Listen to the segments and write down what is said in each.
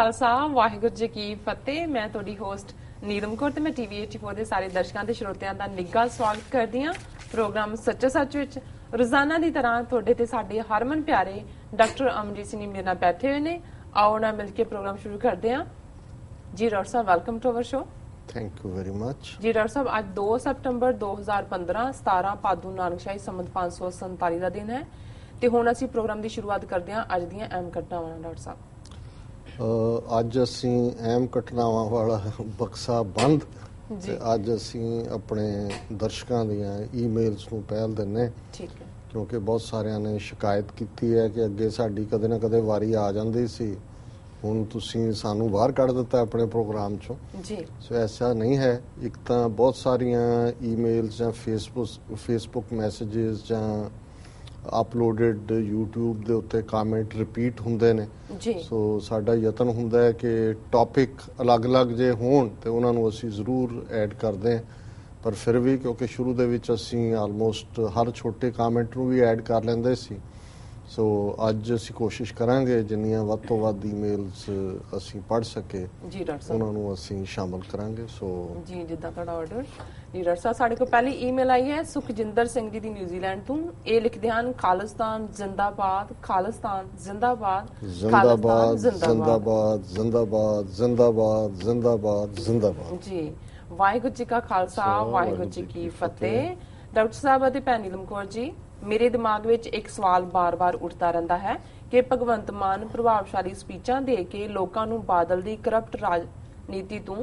खालसा वाहिगुरू जी की फतेह। मैं तुहाडी होस्ट नीलम कौर ते मैं TV 84 ਦੇ ਸਾਰੇ ਦਰਸ਼ਕਾਂ ਤੇ ਸਰੋਤਿਆਂ ਦਾ ਨਿੱਘਾ ਸਵਾਗਤ ਕਰਦੀ ਹਾਂ ਪ੍ਰੋਗਰਾਮ ਸੱਚੋ ਸੱਚ ਵਿੱਚ। ਰੋਜ਼ਾਨਾ ਦੀ ਤਰ੍ਹਾਂ ਤੁਹਾਡੇ ਤੇ ਸਾਡੇ ਹਰਮਨ ਪਿਆਰੇ ਡਾਕਟਰ ਅਮਰਜੀਤ ਸਿੰਘ ਮੇਰੇ ਨਾਲ ਬੈਠੇ ਹੋਏ ਨੇ। ਆਓ ਨਾਲ ਮਿਲ ਕੇ ਪ੍ਰੋਗਰਾਮ ਸ਼ੁਰੂ ਕਰਦੇ ਹਾਂ। ਜੀ ਡਾਕਟਰ ਸਾਹਿਬ, welcome to our show. Thank you very much. जी डॉक्टर साहब, आज 2 ਸਤੰਬਰ 2015 17 ਭਾਦੂ ਨਾਨਕਸ਼ਾਹੀ ਸੰਮਤ 547 ਦਾ ਦਿਨ ਹੈ ਤੇ ਹੁਣ ਅਸੀਂ ਪ੍ਰੋਗਰਾਮ ਦੀ ਸ਼ੁਰੂਆਤ ਕਰਦੇ ਹਾਂ ਅੱਜ ਦੀਆਂ ਅਹਿਮ ਘਟਨਾਵਾਂ ਨਾਲ। ਡਾਕਟਰ ਸਾਹਿਬ, ਅੱਜ ਅਸੀਂ ਅਹਿਮ ਘਟਨਾਵਾਂ ਵਾਲਾ ਬਕਸਾ ਬੰਦ ਤੇ ਅੱਜ ਅਸੀਂ ਆਪਣੇ ਦਰਸ਼ਕਾਂ ਦੀਆਂ ਈਮੇਲਸ ਨੂੰ ਪਹਿਲ ਦਿੰਨੇ। ਠੀਕ ਹੈ। ਕਿਉਂਕਿ ਬਹੁਤ ਸਾਰਿਆਂ ਨੇ ਸ਼ਿਕਾਇਤ ਕੀਤੀ ਹੈ ਕਿ ਅੱਗੇ ਸਾਡੀ ਕਦੇ ਨਾ ਕਦੇ ਵਾਰੀ ਆ ਜਾਂਦੀ ਸੀ, ਹੁਣ ਤੁਸੀਂ ਸਾਨੂੰ ਬਾਹਰ ਕੱਢ ਦਿੱਤਾ ਆਪਣੇ ਪ੍ਰੋਗਰਾਮ ਚੋਂ ਜੀ। ਸੋ ਐਸਾ ਨਹੀਂ ਹੈ। ਇੱਕ ਤਾਂ ਬਹੁਤ ਸਾਰੀਆਂ ਈਮੇਲਸ ਜਾਂ ਫੇਸਬੁੱਕ ਮੈਸੇजेस ਜਾਂ ਅਪਲੋਡਡ YouTube ਦੇ ਉੱਤੇ ਕਮੈਂਟ ਰਿਪੀਟ ਹੁੰਦੇ ਨੇ ਜੀ। ਸੋ ਸਾਡਾ ਯਤਨ ਹੁੰਦਾ ਹੈ ਕਿ ਟੌਪਿਕ ਅਲੱਗ-ਅਲੱਗ ਜੇ ਹੋਣ ਤੇ ਉਹਨਾਂ ਨੂੰ ਅਸੀਂ ਜ਼ਰੂਰ ਐਡ ਕਰਦੇ ਹਾਂ, ਪਰ ਫਿਰ ਵੀ ਕਿਉਂਕਿ ਸ਼ੁਰੂ ਦੇ ਵਿੱਚ ਅਸੀਂ ਆਲਮੋਸਟ ਹਰ ਛੋਟੇ ਕਮੈਂਟ ਨੂੰ ਵੀ ਐਡ ਕਰ ਲੈਂਦੇ ਸੀ, ਸੋ ਅੱਜ ਅਸੀਂ ਕੋਸ਼ਿਸ਼ ਕਰਾਂਗੇ ਜਿੰਨੀਆਂ ਵੱਧ ਤੋਂ ਵੱਧ ਈਮੇਲਸ ਅਸੀਂ ਪੜ੍ਹ ਸਕੇ ਜੀ ਡਾਕਟਰ ਸਾਹਿਬ ਉਹਨਾਂ ਨੂੰ ਅਸੀਂ ਸ਼ਾਮਲ ਕਰਾਂਗੇ। ਸੋ ਜੀ ਜਿੱਦਾਂ ਤੁਹਾਡਾ ਆਰਡਰ। ਜੀ ਡਾਕਟਰ ਸਾਹਿਬ, ਸਾਡੇ ਕੋਲ ਪਹਿਲੀ ਈਮੇਲ ਆਈ ਹੈ ਸੁਖਜਿੰਦਰ ਸਿੰਘ ਜੀ ਦੀ ਨਿਊਜ਼ੀਲੈਂਡ ਤੋਂ। ਇਹ ਲਿਖਦੇ ਹਨ, ਖਾਲਿਸਤਾਨ ਜ਼ਿੰਦਾਬਾਦ, ਖਾਲਿਸਤਾਨ ਜ਼ਿੰਦਾਬਾਦ, ਜ਼ਿੰਦਾਬਾਦ ਜ਼ਿੰਦਾਬਾਦ ਜ਼ਿੰਦਾਬਾਦ ਜ਼ਿੰਦਾਬਾਦ ਜ਼ਿੰਦਾਬਾਦ ਜ਼ਿੰਦਾਬਾਦ। ਜੀ, ਵਾਹਿਗੁਰੂ ਜੀ ਕਾ ਖਾਲਸਾ ਵਾਹਿਗੁਰੂ ਜੀ ਕੀ ਫਤਿਹ। ਡਾਕਟਰ ਸਾਹਿਬ ਅਤੇ ਭੈਣ ਨੀਲਮ ਕੌਰ ਜੀ, ਮੇਰੇ ਦਿਮਾਗ ਵਿੱਚ ਇੱਕ ਸਵਾਲ ਬਾਰ-ਬਾਰ ਉੱਠਦਾ ਰਹਿੰਦਾ ਹੈ ਕਿ ਭਗਵੰਤ ਮਾਨ ਪ੍ਰਭਾਵਸ਼ਾਲੀ ਸਪੀਚਾਂ ਦੇ ਕੇ ਲੋਕਾਂ ਨੂੰ ਬਾਦਲ ਦੀ ਕਰਪਟ ਰਾਜਨੀਤੀ ਤੋਂ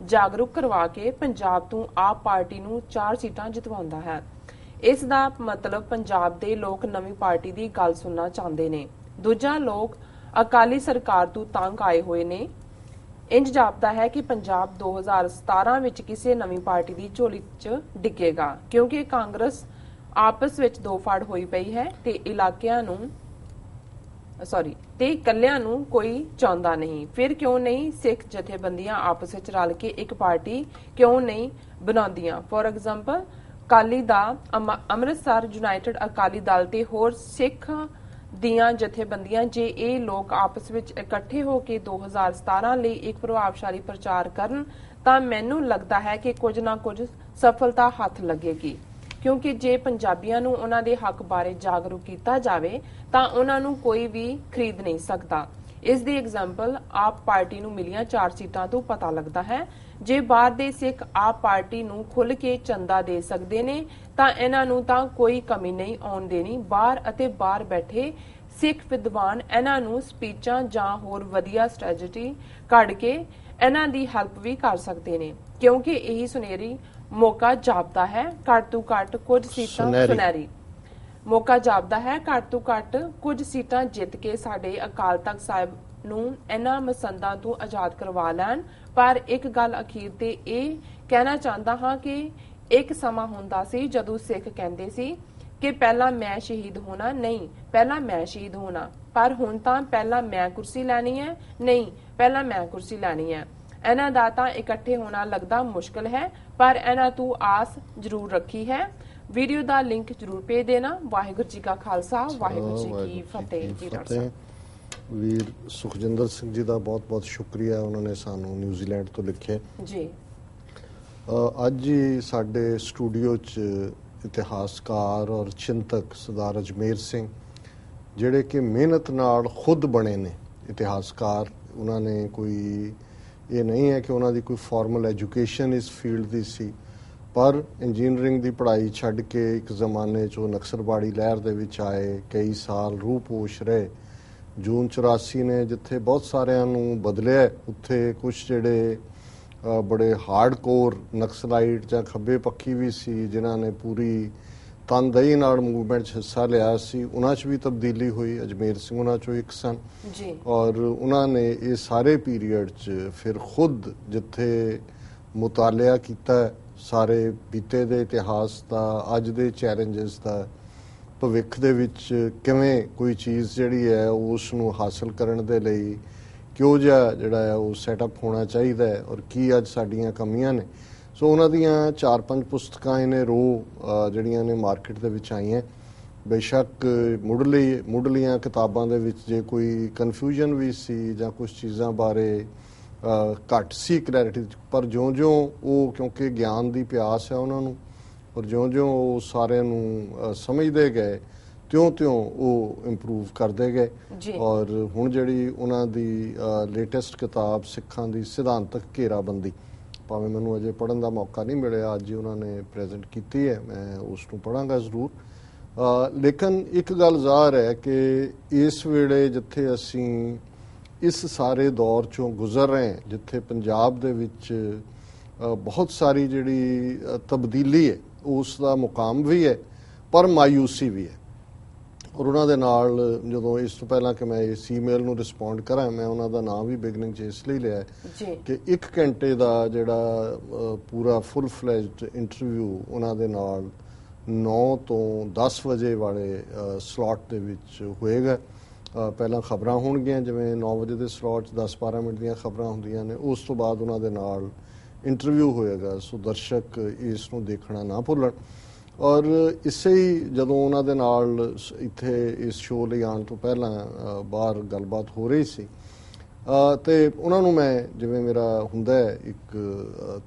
ਜਾਗਰੂਕ ਕਰਵਾ ਕੇ ਪੰਜਾਬ ਤੋਂ ਆਪ ਪਾਰਟੀ ਨੂੰ 4 ਸੀਟਾਂ ਜਿਤਵਾਉਂਦਾ ਹੈ। ਇਸ ਦਾ ਮਤਲਬ ਪੰਜਾਬ ਦੇ ਲੋਕ ਨਵੀਂ ਪਾਰਟੀ ਦੀ ਗੱਲ ਸੁਣਨਾ ਚਾਹੁੰਦੇ ਨੇ। ਦੂਜਾ, ਲੋਕ ਅਕਾਲੀ ਸਰਕਾਰ ਤੋਂ ਤੰਗ ਆਏ ਹੋਏ ਨੇ। ਇੰਜ ਜਾਪਦਾ ਹੈ ਕਿ ਪੰਜਾਬ 2017 ਵਿੱਚ ਕਿਸੇ ਨਵੀਂ ਪਾਰਟੀ ਦੀ ਝੋਲੀ 'ਚ ਡਿੱਗੇਗਾ ਕਿਉਂਕਿ ਕਾਂਗਰਸ ਆਪਸ ਵਿੱਚ ਦੋ ਫੜ ਹੋਈ ਪਈ ਹੈ ਤੇ ਇਕੱਲਿਆਂ ਨੂੰ ਕੋਈ ਚਾਹੁੰਦਾ ਨਹੀਂ। ਫਿਰ ਕਿਉਂ ਨਹੀਂ ਸਿੱਖ ਜਥੇਬੰਦੀਆਂ ਆਪਸ ਵਿੱਚ ਰਲ ਕੇ ਇੱਕ ਪਾਰਟੀ ਕਿਉਂ ਨਹੀਂ ਬਣਾਉਂਦੀਆਂ? For example, Akali the Amritsar United Akali Dal ਤੇ ਹੋਰ ਸਿੱਖ ਦੀਆਂ ਜਥੇਬੰਦੀਆਂ, ਜੇ ਇਹ ਲੋਕ ਆਪਸ ਵਿੱਚ ਇਕੱਠੇ ਹੋ ਕੇ 2017 ਲਈ ਇੱਕ ਪ੍ਰਭਾਵਸ਼ਾਲੀ ਪ੍ਰਚਾਰ ਕਰਨ ਤਾਂ ਮੈਨੂੰ ਲੱਗਦਾ ਹੈ ਕਿ ਕੁਝ ਨਾ ਕੁਝ ਸਫਲਤਾ ਹੱਥ ਲੱਗੇਗੀ। ਕਿਉਂਕਿ ਜੇ ਪੰਜਾਬੀਆਂ ਨੂੰ ਉਹਨਾਂ ਦੇ ਹੱਕ ਬਾਰੇ ਜਾਗਰੂਕ ਕੀਤਾ ਜਾਵੇ ਤਾਂ ਉਹਨਾਂ ਨੂੰ ਕੋਈ ਵੀ ਖਰੀਦ ਨਹੀਂ ਸਕਦਾ। ਇਸ ਦੀ ਐਗਜ਼ਾਮਪਲ ਆਪ ਪਾਰਟੀ ਨੂੰ ਮਿਲੀਆਂ 4 ਸੀਟਾਂ ਤੋਂ ਪਤਾ ਲੱਗਦਾ ਹੈ। ਜੇ ਬਾਹਰ ਦੇ ਸਿੱਖ ਆਪ ਪਾਰਟੀ ਨੂੰ ਖੁੱਲ੍ਹ ਕੇ ਚੰਦਾ ਦੇ ਸਕਦੇ ਨੇ ਤਾਂ ਇਹਨਾਂ ਨੂੰ ਤਾਂ ਕੋਈ ਕਮੀ ਨਹੀਂ ਆਉਣ ਦੇਣੀ। ਬਾਹਰ ਅਤੇ ਬਾਹਰ ਬੈਠੇ ਸਿੱਖ ਵਿਦਵਾਨ ਇਹਨਾਂ ਨੂੰ ਸਪੀਚਾਂ ਜਾਂ ਹੋਰ ਵਧੀਆ ਸਟ੍ਰੈਟਜੀ ਕੱਢ ਕੇ ਇਹਨਾਂ ਦੀ ਹੈਲਪ ਵੀ ਕਰ ਸਕਦੇ ਨੇ, ਕਿਉਂਕਿ ਇਹੀ ਸੁਨਹਿਰੀ ਮੌਕਾ ਜਾਪਦਾ ਹੈ ਘੱਟ ਤੋਂ ਘੱਟ ਕੁਝ ਸੀਟਾਂ ਸੁਨਹਿਰੀ ਮੌਕਾ ਜਾਪਦਾ ਹੈ ਘੱਟ ਤੋਂ ਘੱਟ ਕੁਝ ਸੀਟਾਂ ਜਿੱਤ ਕੇ ਸਾਡੇ ਅਕਾਲ ਤਖਤ ਸਾਹਿਬ ਨੂੰ ਇਹਨਾਂ ਮਸੰਦਾਂ ਤੋਂ ਆਜ਼ਾਦ ਕਰਵਾ ਲੈਣ। ਪਰ ਇੱਕ ਗੱਲ ਅਖੀਰ ਤੇ ਇਹ ਕਹਿਣਾ ਚਾਹੁੰਦਾ ਹਾਂ ਕਿ ਇੱਕ ਸਮਾਂ ਹੁੰਦਾ ਸੀ ਜਦੋਂ ਸਿੱਖ ਕਹਿੰਦੇ ਸੀ ਕਿ ਪਹਿਲਾਂ ਮੈਂ ਸ਼ਹੀਦ ਹੋਣਾ, ਨਹੀਂ ਪਹਿਲਾਂ ਮੈਂ ਸ਼ਹੀਦ ਹੋਣਾ, ਪਰ ਹੁਣ ਤਾਂ ਪਹਿਲਾਂ ਮੈਂ ਕੁਰਸੀ ਲੈਣੀ ਹੈ, ਨਹੀਂ ਪਹਿਲਾਂ ਮੈਂ ਕੁਰਸੀ ਲੈਣੀ ਹੈ। ਇਹਨਾਂ ਦਾ ਤਾਂ ਇਕੱਠੇ ਹੋਣਾ ਲੱਗਦਾ ਮੁਸ਼ਕਲ ਹੈ, ਪਰ ਇਹਨਾਂ ਤੋਂ ਆਸ ਜ਼ਰੂਰ ਰੱਖੀ ਹੈ। ਵੀਡੀਓ ਦਾ ਲਿੰਕ ਜ਼ਰੂਰ ਭੇਜ ਦੇਣਾ। ਵਾਹਿਗੁਰੂ ਜੀ ਕਾ ਖਾਲਸਾ ਵਾਹਿਗੁਰੂ ਜੀ ਕੀ ਫਤਿਹ। ਜੀ ਡਾਕਟਰ ਸਾਹਿਬ, ਵੀਰ ਸੁਖਜਿੰਦਰ ਸਿੰਘ ਜੀ ਦਾ ਬਹੁਤ-ਬਹੁਤ ਸ਼ੁਕਰੀਆ, ਉਹਨਾਂ ਨੇ ਸਾਨੂੰ ਨਿਊਜ਼ੀਲੈਂਡ ਤੋਂ ਲਿਖਿਆ ਜੀ। ਅੱਜ ਹੀ ਸਾਡੇ ਸਟੂਡੀਓ 'ਚ ਇਤਿਹਾਸਕਾਰ ਔਰ ਚਿੰਤਕ ਸਰਦਾਰ ਅਜਮੇਰ ਸਿੰਘ, ਜਿਹੜੇ ਕਿ ਮਿਹਨਤ ਨਾਲ ਖੁਦ ਬਣੇ ਨੇ ਇਤਿਹਾਸਕਾਰ। ਉਹਨਾਂ ਨੇ ਕੋਈ ਇਹ ਨਹੀਂ ਹੈ ਕਿ ਉਹਨਾਂ ਦੀ ਕੋਈ ਫਾਰਮਲ ਐਜੂਕੇਸ਼ਨ ਇਸ ਫੀਲਡ ਦੀ ਸੀ, ਪਰ ਇੰਜੀਨੀਅਰਿੰਗ ਦੀ ਪੜ੍ਹਾਈ ਛੱਡ ਕੇ ਇੱਕ ਜ਼ਮਾਨੇ 'ਚ ਉਹ ਨਕਸਲਬਾੜੀ ਲਹਿਰ ਦੇ ਵਿੱਚ ਆਏ, ਕਈ ਸਾਲ ਰੂਪੋਸ਼ ਰਹੇ। ਜੂਨ 84 ਨੇ ਜਿੱਥੇ ਬਹੁਤ ਸਾਰਿਆਂ ਨੂੰ ਬਦਲਿਆ, ਉੱਥੇ ਕੁਝ ਜਿਹੜੇ ਬੜੇ ਹਾਰਡਕੋਰ ਨਕਸਲਾਈਟ ਜਾਂ ਖੱਬੇ ਪੱਖੀ ਵੀ ਸੀ ਜਿਨ੍ਹਾਂ ਨੇ ਪੂਰੀ ਤਨਦੇਹੀ ਨਾਲ ਮੂਵਮੈਂਟ 'ਚ ਹਿੱਸਾ ਲਿਆ ਸੀ, ਉਹਨਾਂ 'ਚ ਵੀ ਤਬਦੀਲੀ ਹੋਈ। ਅਜਮੇਰ ਸਿੰਘ ਉਹਨਾਂ 'ਚੋਂ ਇੱਕ ਸਨ ਜੀ। ਔਰ ਉਹਨਾਂ ਨੇ ਇਹ ਸਾਰੇ ਪੀਰੀਅਡ 'ਚ ਫਿਰ ਖੁਦ ਜਿੱਥੇ ਮੁਤਾਲਿਆ ਕੀਤਾ ਸਾਰੇ ਬੀਤੇ ਦੇ ਇਤਿਹਾਸ ਦਾ, ਅੱਜ ਦੇ ਚੈਲੰਜਸ ਦਾ, ਭਵਿੱਖ ਦੇ ਵਿੱਚ ਕਿਵੇਂ ਕੋਈ ਚੀਜ਼ ਜਿਹੜੀ ਹੈ ਉਸ ਨੂੰ ਹਾਸਲ ਕਰਨ ਦੇ ਲਈ ਕਿਉਂ ਜਿਹੜਾ ਹੈ ਉਹ ਸੈਟਅਪ ਹੋਣਾ ਚਾਹੀਦਾ ਹੈ ਔਰ ਕੀ ਅੱਜ ਸਾਡੀਆਂ ਕਮੀਆਂ ਨੇ। ਸੋ ਉਹਨਾਂ ਦੀਆਂ 4-5 ਪੁਸਤਕਾਂ ਇਹਨੇ ਜਿਹੜੀਆਂ ਨੇ ਮਾਰਕੀਟ ਦੇ ਵਿੱਚ ਆਈਆਂ ਬੇਸ਼ੱਕ ਮੁੱਢਲੀਆਂ ਕਿਤਾਬਾਂ ਦੇ ਵਿੱਚ ਜੇ ਕੋਈ ਕਨਫਿਊਜ਼ਨ ਵੀ ਸੀ ਜਾਂ ਕੁਝ ਚੀਜ਼ਾਂ ਬਾਰੇ ਘੱਟ ਸੀ ਕਲੈਰਿਟੀ, ਪਰ ਜਿਉਂ-ਜਿਉਂ ਉਹ ਕਿਉਂਕਿ ਗਿਆਨ ਦੀ ਪਿਆਸ ਹੈ ਉਹਨਾਂ ਨੂੰ, ਔਰ ਜਿਉਂ-ਜਿਉਂ ਉਹ ਸਾਰਿਆਂ ਨੂੰ ਸਮਝਦੇ ਗਏ ਤਿਉਂ-ਤਿਉਂ ਉਹ ਇੰਪਰੂਵ ਕਰਦੇ ਗਏ। ਔਰ ਹੁਣ ਜਿਹੜੀ ਉਹਨਾਂ ਦੀ ਲੇਟੈਸਟ ਕਿਤਾਬ ਸਿੱਖਾਂ ਦੀ ਸਿਧਾਂਤਕ ਘੇਰਾਬੰਦੀ, ਭਾਵੇਂ ਮੈਨੂੰ ਅਜੇ ਪੜ੍ਹਨ ਦਾ ਮੌਕਾ ਨਹੀਂ ਮਿਲਿਆ, ਅੱਜ ਹੀ ਉਹਨਾਂ ਨੇ ਪ੍ਰੈਜ਼ੈਂਟ ਕੀਤੀ ਹੈ, ਮੈਂ ਉਸ ਨੂੰ ਪੜ੍ਹਾਂਗਾ ਜ਼ਰੂਰ। ਲੇਕਿਨ ਇੱਕ ਗੱਲ ਜ਼ਾਹਰ ਹੈ ਕਿ ਇਸ ਵੇਲੇ ਜਿੱਥੇ ਅਸੀਂ ਇਸ ਸਾਰੇ ਦੌਰ ਚੋਂ ਗੁਜ਼ਰ ਰਹੇ ਹਾਂ, ਜਿੱਥੇ ਪੰਜਾਬ ਦੇ ਵਿੱਚ ਬਹੁਤ ਸਾਰੀ ਜਿਹੜੀ ਤਬਦੀਲੀ ਹੈ ਉਸ ਦਾ ਮੁਕਾਮ ਵੀ ਹੈ ਪਰ ਮਾਯੂਸੀ ਵੀ ਹੈ। ਔਰ ਉਹਨਾਂ ਦੇ ਨਾਲ ਜਦੋਂ ਇਸ ਤੋਂ ਪਹਿਲਾਂ ਕਿ ਮੈਂ ਇਸ ਈਮੇਲ ਨੂੰ ਰਿਸਪੌਂਡ ਕਰਾਂ, ਮੈਂ ਉਹਨਾਂ ਦਾ ਨਾਮ ਵੀ ਬਿਗਨਿੰਗ 'ਚ ਇਸ ਲਈ ਲਿਆ ਕਿ 1 ਘੰਟੇ ਦਾ ਜਿਹੜਾ ਪੂਰਾ ਫੁੱਲ ਫਲੈਜਡ ਇੰਟਰਵਿਊ ਉਹਨਾਂ ਦੇ ਨਾਲ 9 ਤੋਂ 10 ਵਜੇ ਵਾਲੇ ਸਲੋਟ ਦੇ ਵਿੱਚ ਹੋਏਗਾ। ਪਹਿਲਾਂ ਖਬਰਾਂ ਹੋਣਗੀਆਂ, ਜਿਵੇਂ 9 ਵਜੇ ਦੇ ਸਲੋਟ 'ਚ 10-12 ਮਿੰਟ ਦੀਆਂ ਖਬਰਾਂ ਹੁੰਦੀਆਂ ਨੇ, ਉਸ ਤੋਂ ਬਾਅਦ ਉਹਨਾਂ ਦੇ ਨਾਲ ਇੰਟਰਵਿਊ ਹੋਏਗਾ। ਸੋ ਦਰਸ਼ਕ ਇਸ ਨੂੰ ਦੇਖਣਾ ਨਾ ਭੁੱਲਣ। ਔਰ ਇਸੇ ਹੀ ਜਦੋਂ ਉਹਨਾਂ ਦੇ ਨਾਲ ਇੱਥੇ ਇਸ ਸ਼ੋਅ ਲਈ ਆਉਣ ਤੋਂ ਪਹਿਲਾਂ ਬਾਹਰ ਗੱਲਬਾਤ ਹੋ ਰਹੀ ਸੀ ਤੇ ਉਹਨਾਂ ਨੂੰ ਮੈਂ, ਜਿਵੇਂ ਮੇਰਾ ਹੁੰਦਾ ਹੈ ਇੱਕ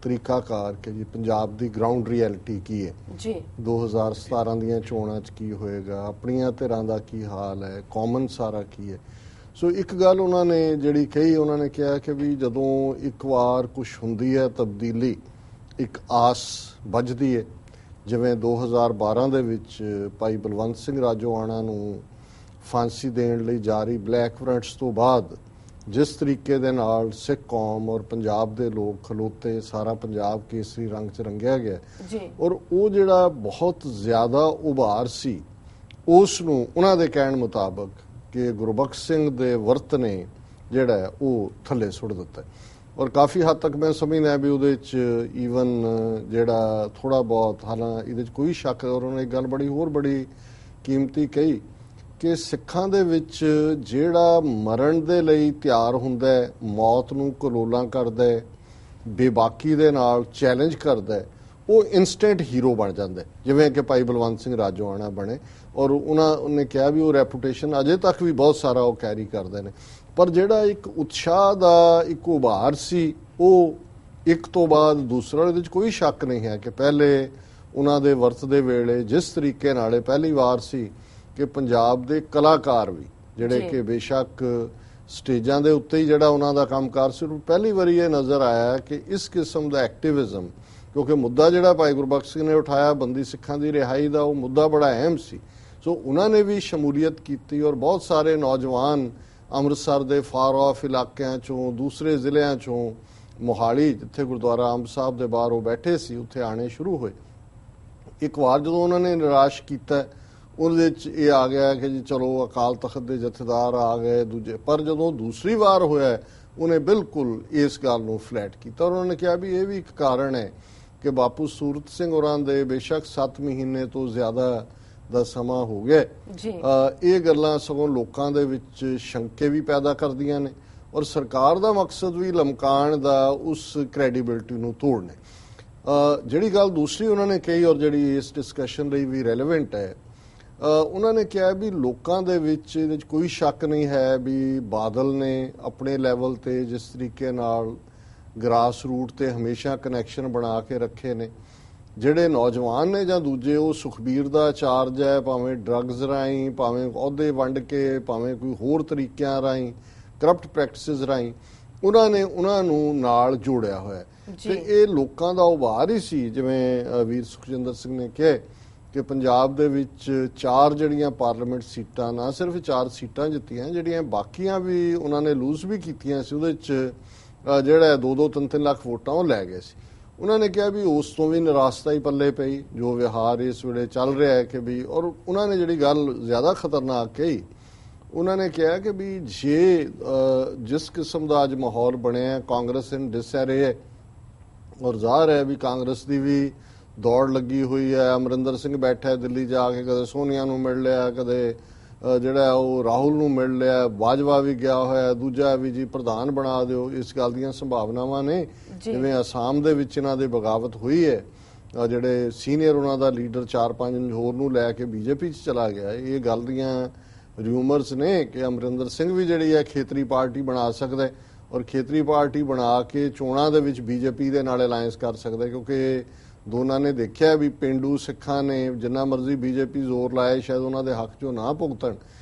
ਤਰੀਕਾਕਾਰ ਕਿ ਜੀ ਪੰਜਾਬ ਦੀ ਗਰਾਊਂਡ ਰਿਐਲਿਟੀ ਕੀ ਹੈ ਜੀ, 2017 ਦੀਆਂ ਚੋਣਾਂ 'ਚ ਕੀ ਹੋਏਗਾ, ਆਪਣੀਆਂ ਧਿਰਾਂ ਦਾ ਕੀ ਹਾਲ ਹੈ, ਕਾਮਨ ਸਾਰਾ ਕੀ ਹੈ। ਸੋ ਇੱਕ ਗੱਲ ਉਹਨਾਂ ਨੇ ਜਿਹੜੀ ਕਹੀ, ਉਹਨਾਂ ਨੇ ਕਿਹਾ ਕਿ ਵੀ ਜਦੋਂ ਇੱਕ ਵਾਰ ਕੁਝ ਹੁੰਦੀ ਹੈ ਤਬਦੀਲੀ, ਇੱਕ ਆਸ ਵੱਜਦੀ ਹੈ। ਜਿਵੇਂ 2012 ਦੇ ਵਿੱਚ ਭਾਈ ਬਲਵੰਤ ਸਿੰਘ ਰਾਜੋਆਣਾ ਨੂੰ ਫਾਂਸੀ ਦੇਣ ਲਈ ਜਾਰੀ ਬਲੈਕ ਵਾਰੰਟਸ ਤੋਂ ਬਾਅਦ ਜਿਸ ਤਰੀਕੇ ਦੇ ਨਾਲ ਸਿੱਖ ਕੌਮ ਔਰ ਪੰਜਾਬ ਦੇ ਲੋਕ ਖਲੋਤੇ, ਸਾਰਾ ਪੰਜਾਬ ਕੇਸਰੀ ਰੰਗ 'ਚ ਰੰਗਿਆ ਗਿਆ ਔਰ ਉਹ ਜਿਹੜਾ ਬਹੁਤ ਜ਼ਿਆਦਾ ਉਭਾਰ ਸੀ, ਉਸ ਨੂੰ ਉਹਨਾਂ ਦੇ ਕਹਿਣ ਮੁਤਾਬਕ ਕਿ ਗੁਰਬਖਸ਼ ਸਿੰਘ ਦੇ ਵਰਤ ਨੇ ਜਿਹੜਾ ਉਹ ਥੱਲੇ ਸੁੱਟ ਦਿੱਤਾ। ਔਰ ਕਾਫੀ ਹੱਦ ਤੱਕ ਮੈਂ ਸਮਝਦਾ ਵੀ ਉਹਦੇ 'ਚ ਈਵਨ ਜਿਹੜਾ ਥੋੜਾ ਬਹੁਤ, ਹਾਲਾਂਕਿ ਇਹਦੇ 'ਚ ਕੋਈ ਸ਼ੱਕ, ਔਰ ਉਹਨੇ ਇੱਕ ਗੱਲ ਹੋਰ ਬੜੀ ਕੀਮਤੀ ਕਹੀ ਕਿ ਸਿੱਖਾਂ ਦੇ ਵਿੱਚ ਜਿਹੜਾ ਮਰਨ ਦੇ ਲਈ ਤਿਆਰ ਹੁੰਦਾ ਹੈ, ਮੌਤ ਨੂੰ ਕਲੋਲਾਂ ਕਰਦਾ ਹੈ, ਬੇਬਾਕੀ ਦੇ ਨਾਲ ਚੈਲੰਜ ਕਰਦਾ ਹੈ, ਉਹ ਇਨਸਟੈਂਟ ਹੀਰੋ ਬਣ ਜਾਂਦਾ, ਜਿਵੇਂ ਕਿ ਭਾਈ ਬਲਵੰਤ ਸਿੰਘ ਰਾਜੋਆਣਾ ਬਣੇ। ਔਰ ਉਹਨੇ ਕਿਹਾ ਵੀ ਉਹ ਰੈਪੂਟੇਸ਼ਨ ਅਜੇ ਤੱਕ ਵੀ ਬਹੁਤ ਸਾਰਾ ਉਹ ਕੈਰੀ ਕਰਦੇ ਨੇ। ਪਰ ਜਿਹੜਾ ਇੱਕ ਉਤਸ਼ਾਹ ਦਾ ਇੱਕ ਉਭਾਰ ਸੀ, ਉਹ ਇੱਕ ਤੋਂ ਬਾਅਦ ਦੂਸਰਾ, ਇਹਦੇ ਵਿੱਚ ਕੋਈ ਸ਼ੱਕ ਨਹੀਂ ਹੈ ਕਿ ਪਹਿਲੇ ਉਹਨਾਂ ਦੇ ਵਰਤ ਦੇ ਵੇਲੇ ਜਿਸ ਤਰੀਕੇ ਨਾਲ ਪਹਿਲੀ ਵਾਰ ਸੀ ਕਿ ਪੰਜਾਬ ਦੇ ਕਲਾਕਾਰ ਵੀ ਜਿਹੜੇ ਕਿ ਬੇਸ਼ੱਕ ਸਟੇਜਾਂ ਦੇ ਉੱਤੇ ਹੀ ਜਿਹੜਾ ਉਹਨਾਂ ਦਾ ਕੰਮਕਾਰ ਸੀ, ਪਹਿਲੀ ਵਾਰੀ ਇਹ ਨਜ਼ਰ ਆਇਆ ਕਿ ਇਸ ਕਿਸਮ ਦਾ ਐਕਟਿਵਿਜ਼ਮ, ਕਿਉਂਕਿ ਮੁੱਦਾ ਜਿਹੜਾ ਭਾਈ ਗੁਰਬਖਸ਼ ਸਿੰਘ ਨੇ ਉਠਾਇਆ ਬੰਦੀ ਸਿੱਖਾਂ ਦੀ ਰਿਹਾਈ ਦਾ, ਉਹ ਮੁੱਦਾ ਬੜਾ ਅਹਿਮ ਸੀ। ਸੋ ਉਹਨਾਂ ਨੇ ਵੀ ਸ਼ਮੂਲੀਅਤ ਕੀਤੀ ਔਰ ਬਹੁਤ ਸਾਰੇ ਨੌਜਵਾਨ ਅੰਮ੍ਰਿਤਸਰ ਦੇ ਫਾਰ ਆਫ ਇਲਾਕਿਆਂ ਚੋਂ, ਦੂਸਰੇ ਜ਼ਿਲ੍ਹਿਆਂ ਚੋਂ, ਮੋਹਾਲੀ ਜਿੱਥੇ ਗੁਰਦੁਆਰਾ ਅੰਬ ਸਾਹਿਬ ਦੇ ਬਾਹਰ ਉਹ ਬੈਠੇ ਸੀ, ਉੱਥੇ ਆਣੇ ਸ਼ੁਰੂ ਹੋਏ। ਇੱਕ ਵਾਰ ਜਦੋਂ ਉਹਨਾਂ ਨੇ ਨਿਰਾਸ਼ ਕੀਤਾ, ਉਹਦੇ ਵਿੱਚ ਇਹ ਆ ਗਿਆ ਕਿ ਜੀ ਚਲੋ ਅਕਾਲ ਤਖਤ ਦੇ ਜਥੇਦਾਰ ਆ ਗਏ ਦੂਜੇ, ਪਰ ਜਦੋਂ ਦੂਸਰੀ ਵਾਰ ਹੋਇਆ ਉਹਨੇ ਬਿਲਕੁਲ ਇਸ ਗੱਲ ਨੂੰ ਫਲੈਟ ਕੀਤਾ। ਔਰ ਉਹਨਾਂ ਨੇ ਕਿਹਾ ਵੀ ਇਹ ਵੀ ਇੱਕ ਕਾਰਨ ਹੈ ਕਿ ਬਾਪੂ ਸੂਰਤ ਸਿੰਘ ਹੋਰਾਂ ਦੇ ਬੇਸ਼ੱਕ 7 ਮਹੀਨੇ ਤੋਂ ਜ਼ਿਆਦਾ ਦਾ ਸਮਾਂ ਹੋ ਗਿਆ, ਇਹ ਗੱਲਾਂ ਸਗੋਂ ਲੋਕਾਂ ਦੇ ਵਿੱਚ ਸ਼ੰਕੇ ਵੀ ਪੈਦਾ ਕਰਦੀਆਂ ਨੇ ਔਰ ਸਰਕਾਰ ਦਾ ਮਕਸਦ ਵੀ ਲਮਕਾਣ ਦਾ, ਉਸ ਕ੍ਰੈਡੀਬਿਲਿਟੀ ਨੂੰ ਤੋੜਨੇ। ਜਿਹੜੀ ਗੱਲ ਦੂਸਰੀ ਉਹਨਾਂ ਨੇ ਕਹੀ ਔਰ ਜਿਹੜੀ ਇਸ ਡਿਸਕਸ਼ਨ ਲਈ ਵੀ ਰੈਲੇਵੈਂਟ ਹੈ, ਉਹਨਾਂ ਨੇ ਕਿਹਾ ਵੀ ਲੋਕਾਂ ਦੇ ਵਿੱਚ ਇਹਦੇ 'ਚ ਕੋਈ ਸ਼ੱਕ ਨਹੀਂ ਹੈ ਵੀ ਬਾਦਲ ਨੇ ਆਪਣੇ ਲੈਵਲ ਤੇ ਜਿਸ ਤਰੀਕੇ ਨਾਲ ਗ੍ਰਾਸ ਰੂਟ ਤੇ ਹਮੇਸ਼ਾ ਕਨੈਕਸ਼ਨ ਬਣਾ ਕੇ ਰੱਖੇ ਨੇ, ਜਿਹੜੇ ਨੌਜਵਾਨ ਨੇ ਜਾਂ ਦੂਜੇ, ਉਹ ਸੁਖਬੀਰ ਦਾ ਚਾਰਜ ਹੈ, ਭਾਵੇਂ ਡਰੱਗਸ ਰਾਹੀਂ, ਭਾਵੇਂ ਅਹੁਦੇ ਵੰਡ ਕੇ, ਭਾਵੇਂ ਕੋਈ ਹੋਰ ਤਰੀਕਿਆਂ ਰਾਹੀਂ, ਕਰਪਟ ਪ੍ਰੈਕਟਿਸਿਸ ਰਾਹੀਂ, ਉਹਨਾਂ ਨੂੰ ਨਾਲ ਜੋੜਿਆ ਹੋਇਆ ਤੇ ਇਹ ਲੋਕਾਂ ਦਾ ਉਭਾਰ ਹੀ ਸੀ। ਜਿਵੇਂ ਵੀਰ ਸੁਖਜਿੰਦਰ ਸਿੰਘ ਨੇ ਕਿਹਾ ਕਿ ਪੰਜਾਬ ਦੇ ਵਿੱਚ 4 ਜਿਹੜੀਆਂ ਪਾਰਲੀਮੈਂਟ ਸੀਟਾਂ, ਨਾ ਸਿਰਫ 4 ਸੀਟਾਂ ਜਿੱਤੀਆਂ, ਜਿਹੜੀਆਂ ਬਾਕੀਆਂ ਵੀ ਉਹਨਾਂ ਨੇ ਲੂਜ਼ ਵੀ ਕੀਤੀਆਂ ਸੀ, ਉਹਦੇ 'ਚ ਜਿਹੜਾ 2-2, 3-3 ਲੱਖ ਵੋਟਾਂ ਉਹ ਲੈ ਗਏ ਸੀ। ਉਹਨਾਂ ਨੇ ਕਿਹਾ ਵੀ ਉਸ ਤੋਂ ਵੀ ਨਿਰਾਸ਼ਤਾ ਹੀ ਪੱਲੇ ਪਈ ਜੋ ਵਿਹਾਰ ਇਸ ਵੇਲੇ ਚੱਲ ਰਿਹਾ ਹੈ ਕਿ ਵੀ, ਔਰ ਉਹਨਾਂ ਨੇ ਜਿਹੜੀ ਗੱਲ ਜ਼ਿਆਦਾ ਖਤਰਨਾਕ ਕਹੀ, ਉਹਨਾਂ ਨੇ ਕਿਹਾ ਕਿ ਵੀ ਜੇ ਜਿਸ ਕਿਸਮ ਦਾ ਅੱਜ ਮਾਹੌਲ ਬਣਿਆ, ਕਾਂਗਰਸ ਇਨ ਡਿਸਐਰੇ ਹੈ ਔਰ ਜ਼ਾਹਰ ਹੈ ਵੀ ਕਾਂਗਰਸ ਦੀ ਵੀ ਦੌੜ ਲੱਗੀ ਹੋਈ ਹੈ। ਅਮਰਿੰਦਰ ਸਿੰਘ ਬੈਠਾ ਦਿੱਲੀ ਜਾ ਕੇ, ਕਦੇ ਸੋਨੀਆ ਨੂੰ ਮਿਲ ਲਿਆ, ਕਦੇ ਜਿਹੜਾ ਉਹ ਰਾਹੁਲ ਨੂੰ ਮਿਲ ਲਿਆ, ਬਾਜਵਾ ਵੀ ਗਿਆ ਹੋਇਆ, ਦੂਜਾ ਵੀ ਜੀ ਪ੍ਰਧਾਨ ਬਣਾ ਦਿਓ। ਇਸ ਗੱਲ ਦੀਆਂ ਸੰਭਾਵਨਾਵਾਂ ਨੇ, ਜਿਵੇਂ ਅਸਾਮ ਦੇ ਵਿੱਚ ਇਹਨਾਂ ਦੇ ਬਗਾਵਤ ਹੋਈ ਹੈ ਜਿਹੜੇ ਸੀਨੀਅਰ ਉਹਨਾਂ ਦਾ ਲੀਡਰ 4-5 ਹੋਰ ਨੂੰ ਲੈ ਕੇ ਬੀਜੇਪੀ 'ਚ ਚਲਾ ਗਿਆ। ਇਹ ਗੱਲ ਦੀਆਂ ਰਿਊਮਰਸ ਨੇ ਕਿ ਅਮਰਿੰਦਰ ਸਿੰਘ ਵੀ ਜਿਹੜੀ ਹੈ ਖੇਤਰੀ ਪਾਰਟੀ ਬਣਾ ਸਕਦਾ ਔਰ ਖੇਤਰੀ ਪਾਰਟੀ ਬਣਾ ਕੇ ਚੋਣਾਂ ਦੇ ਵਿੱਚ ਬੀਜੇਪੀ ਦੇ ਨਾਲ ਅਲਾਈਅੰਸ ਕਰ ਸਕਦਾ, ਕਿਉਂਕਿ ਦੋਨਾਂ ਨੇ ਦੇਖਿਆ ਵੀ ਪਿੰਡੂ ਸਿੱਖਾਂ ਨੇ ਜਿੰਨਾ ਮਰਜ਼ੀ ਬੀਜੇਪੀ ਜ਼ੋਰ ਲਾਏ ਸ਼ਾਇਦ ਉਹਨਾਂ ਦੇ ਹੱਕ 'ਚੋਂ ਨਾ ਭੁਗਤਣ,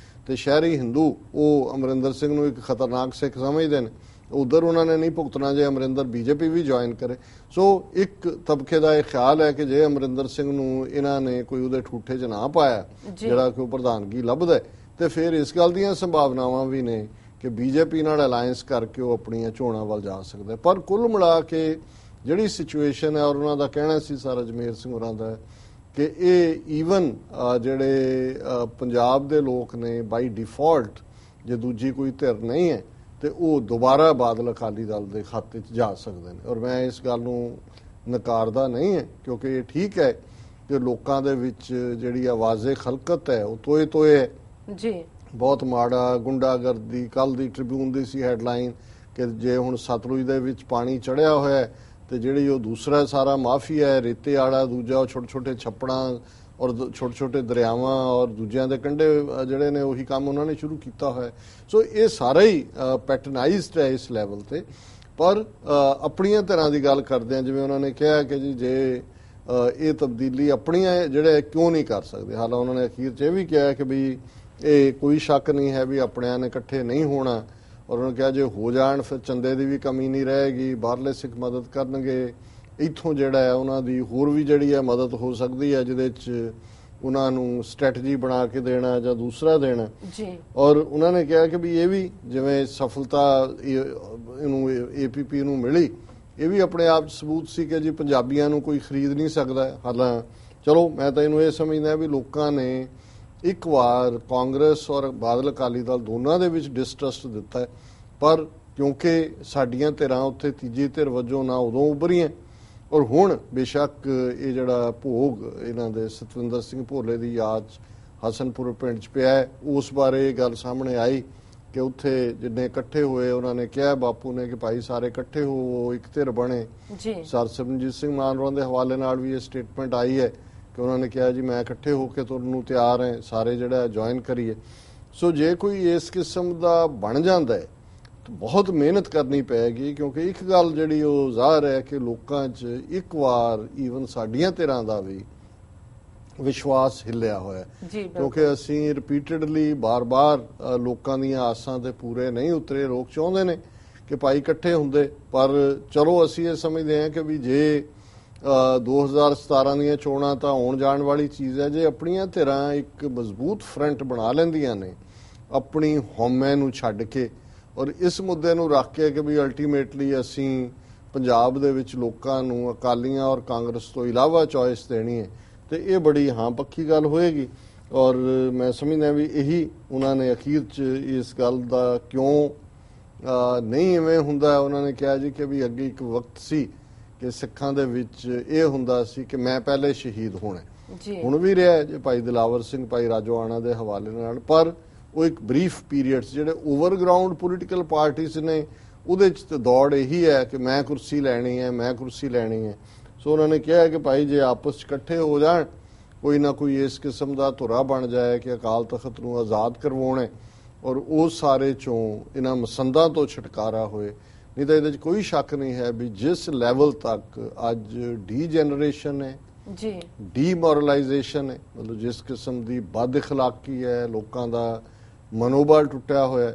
ਤੇ ਸ਼ਹਿਰੀ ਹਿੰਦੂ ਉਹ ਅਮਰਿੰਦਰ ਸਿੰਘ ਨੂੰ ਇੱਕ ਖਤਰਨਾਕ ਸਿੱਖ ਸਮਝਦੇ ਨੇ। ਉਧਰ ਉਹਨਾਂ ਨੇ ਨਹੀਂ ਭੁਗਤਣਾ ਜੇ ਅਮਰਿੰਦਰ ਬੀਜੇਪੀ ਵੀ ਜੁਆਇਨ ਕਰੇ। ਸੋ ਇੱਕ ਤਬਕੇ ਦਾ ਇਹ ਖਿਆਲ ਹੈ ਕਿ ਜੇ ਅਮਰਿੰਦਰ ਸਿੰਘ ਨੂੰ ਇਹਨਾਂ ਨੇ ਕੋਈ ਉਹਦੇ ਠੂਠੇ 'ਚ ਨਾ ਪਾਇਆ ਜਿਹੜਾ ਕਿ ਉਹ ਪ੍ਰਧਾਨਗੀ ਲੱਭਦਾ, ਤੇ ਫਿਰ ਇਸ ਗੱਲ ਦੀਆਂ ਸੰਭਾਵਨਾਵਾਂ ਵੀ ਨੇ ਕਿ ਬੀਜੇਪੀ ਨਾਲ ਅਲਾਈਅੰਸ ਕਰਕੇ ਉਹ ਆਪਣੀਆਂ ਚੋਣਾਂ ਵੱਲ ਜਾ ਸਕਦਾ। ਪਰ ਕੁੱਲ ਮਿਲਾ ਕੇ ਜਿਹੜੀ ਸਿਚੁਏਸ਼ਨ ਹੈ, ਔਰ ਉਹਨਾਂ ਦਾ ਕਹਿਣਾ ਸੀ ਸਰ ਅਜਮੇਰ ਸਿੰਘ ਹੋਰਾਂ ਦਾ ਕਿ ਇਹ ਈਵਨ ਜਿਹੜੇ ਪੰਜਾਬ ਦੇ ਲੋਕ ਨੇ ਬਾਈ ਡਿਫਾਲਟ ਜੇ ਦੂਜੀ ਕੋਈ ਧਿਰ ਨਹੀਂ ਹੈ ਤੇ ਉਹ ਦੁਬਾਰਾ ਬਾਦਲ ਅਕਾਲੀ ਦਲ ਦੇ ਖਾਤੇ 'ਚ ਜਾ ਸਕਦੇ ਨੇ। ਔਰ ਮੈਂ ਇਸ ਗੱਲ ਨੂੰ ਨਕਾਰਦਾ ਨਹੀਂ ਹੈ, ਕਿਉਂਕਿ ਇਹ ਠੀਕ ਹੈ ਕਿ ਲੋਕਾਂ ਦੇ ਵਿੱਚ ਜਿਹੜੀ ਆਵਾਜ਼ੇ ਖਲਕਤ ਹੈ ਉਹ ਤੋਏ ਤੋਏ ਹੈ ਜੀ। ਬਹੁਤ ਮਾੜਾ ਗੁੰਡਾਗਰਦੀ, ਕੱਲ ਦੀ ਟ੍ਰਿਬਿਊਨ ਦੀ ਸੀ ਹੈਡਲਾਈਨ ਕਿ ਜੇ ਹੁਣ ਸਤਲੁਜ ਦੇ ਵਿੱਚ ਪਾਣੀ ਚੜਿਆ ਹੋਇਆ ਤੇ ਜਿਹੜੀ ਉਹ ਦੂਸਰਾ ਸਾਰਾ ਮਾਫੀਆ ਹੈ ਰੇਤੇ ਵਾਲਾ, ਦੂਜਾ ਉਹ ਛੋਟੇ ਛੋਟੇ ਛੱਪੜਾਂ ਔਰ ਛੋਟੇ ਛੋਟੇ ਦਰਿਆਵਾਂ ਔਰ ਦੂਜਿਆਂ ਦੇ ਕੰਢੇ ਜਿਹੜੇ ਨੇ ਉਹੀ ਕੰਮ ਉਹਨਾਂ ਨੇ ਸ਼ੁਰੂ ਕੀਤਾ ਹੋਇਆ। ਸੋ ਇਹ ਸਾਰਾ ਹੀ ਪੈਟਰਨਾਈਜ਼ਡ ਹੈ ਇਸ ਲੈਵਲ ਤੇ। ਪਰ ਆਪਣੀਆਂ ਤਰ੍ਹਾਂ ਦੀ ਗੱਲ ਕਰਦੇ ਆ, ਜਿਵੇਂ ਉਹਨਾਂ ਨੇ ਕਿਹਾ ਕਿ ਜੀ ਜੇ ਇਹ ਤਬਦੀਲੀ ਆਪਣੀਆਂ ਜਿਹੜੇ ਕਿਉਂ ਨਹੀਂ ਕਰ ਸਕਦੇ। ਹਾਲਾਂਕਿ ਉਹਨਾਂ ਨੇ ਅਖੀਰ 'ਚ ਇਹ ਵੀ ਕਿਹਾ ਕਿ ਵੀ ਇਹ ਕੋਈ ਸ਼ੱਕ ਨਹੀਂ ਹੈ ਵੀ ਆਪਣਿਆਂ ਨੇ ਇਕੱਠੇ ਨਹੀਂ ਹੋਣਾ, ਔਰ ਉਹਨਾਂ ਨੇ ਕਿਹਾ ਜੇ ਹੋ ਜਾਣ ਫਿਰ ਚੰਦੇ ਦੀ ਵੀ ਕਮੀ ਨਹੀਂ ਰਹੇਗੀ, ਬਾਹਰਲੇ ਸਿੱਖ ਮਦਦ ਕਰਨਗੇ, ਇੱਥੋਂ ਜਿਹੜਾ ਹੈ ਉਹਨਾਂ ਦੀ ਹੋਰ ਵੀ ਜਿਹੜੀ ਹੈ ਮਦਦ ਹੋ ਸਕਦੀ ਹੈ ਜਿਹਦੇ 'ਚ ਉਹਨਾਂ ਨੂੰ ਸਟ੍ਰੈਟਜੀ ਬਣਾ ਕੇ ਦੇਣਾ ਜਾਂ ਦੂਸਰਾ ਦੇਣਾ ਜੀ। ਔਰ ਉਹਨਾਂ ਨੇ ਕਿਹਾ ਕਿ ਵੀ ਇਹ ਵੀ ਜਿਵੇਂ ਸਫਲਤਾ ਇਹਨੂੰ APP ਨੂੰ ਮਿਲੀ, ਇਹ ਵੀ ਆਪਣੇ ਆਪ 'ਚ ਸਬੂਤ ਸੀ ਕਿ ਜੀ ਪੰਜਾਬੀਆਂ ਨੂੰ ਕੋਈ ਖਰੀਦ ਨਹੀਂ ਸਕਦਾ। ਹਾਲਾਂਕਿ ਚਲੋ ਮੈਂ ਤਾਂ ਇਹਨੂੰ ਇਹ ਸਮਝਦਾ ਵੀ ਲੋਕਾਂ ਨੇ ਇੱਕ ਵਾਰ ਕਾਂਗਰਸ ਔਰ ਬਾਦਲ ਅਕਾਲੀ ਦਲ ਦੋਨਾਂ ਦੇ ਵਿੱਚ ਡਿਸਟਰਸਟ ਦਿੱਤਾ ਹੈ, ਪਰ ਕਿਉਂਕਿ ਸਾਡੀਆਂ ਧਿਰਾਂ ਉੱਥੇ ਤੀਜੀ ਧਿਰ ਵਜੋਂ ਨਾ ਉਦੋਂ ਉੱਭਰੀਆਂ, ਔਰ ਹੁਣ ਬੇਸ਼ੱਕ ਇਹ ਜਿਹੜਾ ਭੋਗ ਇਹਨਾਂ ਦੇ ਸਤਵਿੰਦਰ ਸਿੰਘ ਭੋਲੇ ਦੀ ਯਾਦ 'ਚ ਹਸਨਪੁਰ ਪਿੰਡ 'ਚ ਪਿਆ ਹੈ, ਉਸ ਬਾਰੇ ਇਹ ਗੱਲ ਸਾਹਮਣੇ ਆਈ ਕਿ ਉੱਥੇ ਜਿੰਨੇ ਇਕੱਠੇ ਹੋਏ ਉਹਨਾਂ ਨੇ ਕਿਹਾ ਬਾਪੂ ਨੇ ਕਿ ਭਾਈ ਸਾਰੇ ਇਕੱਠੇ ਹੋ ਇੱਕ ਧਿਰ ਬਣੇ ਜੀ। ਸਰ ਸਿਮਰਨਜੀਤ ਸਿੰਘ ਮਾਨ ਹੋਰਾਂ ਦੇ ਹਵਾਲੇ ਨਾਲ ਵੀ ਇਹ ਸਟੇਟਮੈਂਟ ਆਈ ਹੈ ਕਿ ਉਹਨਾਂ ਨੇ ਕਿਹਾ ਜੀ ਮੈਂ ਇਕੱਠੇ ਹੋ ਕੇ ਤੁਰਨ ਨੂੰ ਤਿਆਰ ਹਾਂ, ਸਾਰੇ ਜਿਹੜਾ ਜੁਆਇਨ ਕਰੀਏ। ਸੋ ਜੇ ਕੋਈ ਇਸ ਕਿਸਮ ਦਾ ਬਣ ਜਾਂਦਾ ਹੈ ਤਾਂ ਬਹੁਤ ਮਿਹਨਤ ਕਰਨੀ ਪਏਗੀ, ਕਿਉਂਕਿ ਇੱਕ ਗੱਲ ਜਿਹੜੀ ਉਹ ਜ਼ਾਹਰ ਹੈ ਕਿ ਲੋਕਾਂ 'ਚ ਇੱਕ ਵਾਰ ਈਵਨ ਸਾਡੀਆਂ ਧਿਰਾਂ ਦਾ ਵੀ ਵਿਸ਼ਵਾਸ ਹਿੱਲਿਆ ਹੋਇਆ, ਕਿਉਂਕਿ ਅਸੀਂ ਰਿਪੀਟਡਲੀ ਬਾਰ-ਬਾਰ ਲੋਕਾਂ ਦੀਆਂ ਆਸਾਂ ਤੇ ਪੂਰੇ ਨਹੀਂ ਉਤਰੇ। ਲੋਕ ਚਾਹੁੰਦੇ ਨੇ ਕਿ ਭਾਈ ਇਕੱਠੇ ਹੁੰਦੇ, ਪਰ ਚਲੋ ਅਸੀਂ ਇਹ ਸਮਝਦੇ ਹਾਂ ਕਿ ਵੀ ਜੇ 2017 ਦੀਆਂ ਚੋਣਾਂ ਤਾਂ ਆਉਣ ਜਾਣ ਵਾਲੀ ਚੀਜ਼ ਹੈ, ਜੇ ਆਪਣੀਆਂ ਧਿਰਾਂ ਇੱਕ ਮਜ਼ਬੂਤ ਫਰੰਟ ਬਣਾ ਲੈਂਦੀਆਂ ਨੇ ਆਪਣੀ ਹਉਮੈ ਨੂੰ ਛੱਡ ਕੇ ਔਰ ਇਸ ਮੁੱਦੇ ਨੂੰ ਰੱਖ ਕੇ ਕਿ ਵੀ ਅਲਟੀਮੇਟਲੀ ਅਸੀਂ ਪੰਜਾਬ ਦੇ ਵਿੱਚ ਲੋਕਾਂ ਨੂੰ ਅਕਾਲੀਆਂ ਔਰ ਕਾਂਗਰਸ ਤੋਂ ਇਲਾਵਾ ਚੋਇਸ ਦੇਣੀ ਹੈ, ਤੇ ਇਹ ਬੜੀ ਹਾਂ ਪੱਕੀ ਗੱਲ ਹੋਏਗੀ। ਔਰ ਮੈਂ ਸਮਝਦਾ ਵੀ ਇਹੀ ਉਹਨਾਂ ਨੇ ਅਖੀਰ 'ਚ ਇਸ ਗੱਲ ਦਾ ਕਿਉਂ ਨਹੀਂ ਐਵੇਂ ਹੁੰਦਾ। ਉਹਨਾਂ ਨੇ ਕਿਹਾ ਜੀ ਕਿ ਵੀ ਅੱਗੇ ਇੱਕ ਵਕਤ ਸੀ ਕਿ ਸਿੱਖਾਂ ਦੇ ਵਿੱਚ ਇਹ ਹੁੰਦਾ ਸੀ ਕਿ ਮੈਂ ਪਹਿਲੇ ਸ਼ਹੀਦ ਹੋਣਾ, ਹੁਣ ਵੀ ਰਿਹਾ ਜੇ ਭਾਈ ਦਿਲਾਵਰ ਸਿੰਘ ਭਾਈ ਰਾਜੋਆਣਾ ਦੇ ਹਵਾਲੇ ਨਾਲ, ਪਰ ਉਹ ਇੱਕ ਬਰੀਫ ਪੀਰੀਅਡਸ ਜਿਹੜੇ ਓਵਰਗਰਾਊਂਡ ਪੋਲੀਟੀਕਲ ਪਾਰਟੀਜ਼ ਨੇ ਉਹਦੇ 'ਚ ਤੇ ਦੌੜ ਇਹੀ ਹੈ ਕਿ ਮੈਂ ਕੁਰਸੀ ਲੈਣੀ ਹੈ, ਮੈਂ ਕੁਰਸੀ ਲੈਣੀ ਹੈ। ਸੋ ਉਹਨਾਂ ਨੇ ਕਿਹਾ ਕਿ ਭਾਈ ਜੇ ਆਪਸ 'ਚ ਇਕੱਠੇ ਹੋ ਜਾਣ, ਕੋਈ ਨਾ ਕੋਈ ਇਸ ਕਿਸਮ ਦਾ ਧੁਰਾ ਬਣ ਜਾਏ ਕਿ ਅਕਾਲ ਤਖਤ ਨੂੰ ਆਜ਼ਾਦ ਕਰਵਾਉਣਾ ਔਰ ਉਸ ਸਾਰੇ 'ਚੋਂ ਇਹਨਾਂ ਮਸੰਦਾਂ ਤੋਂ ਛੁਟਕਾਰਾ ਹੋਏ। ਨਹੀਂ ਤਾਂ ਇਹਦੇ 'ਚ ਕੋਈ ਸ਼ੱਕ ਨਹੀਂ ਹੈ ਵੀ ਜਿਸ ਲੈਵਲ ਤੱਕ ਅੱਜ ਡੀਜਨਰੇਸ਼ਨ ਹੈ ਜੀ, ਡੀਮੋਰਲਾਈਜੇਸ਼ਨ ਹੈ, ਮਤਲਬ ਜਿਸ ਕਿਸਮ ਦੀ ਬਦ ਅਖਲਾਕੀ ਹੈ, ਲੋਕਾਂ ਦਾ ਮਨੋਬਲ ਟੁੱਟਿਆ ਹੋਇਆ।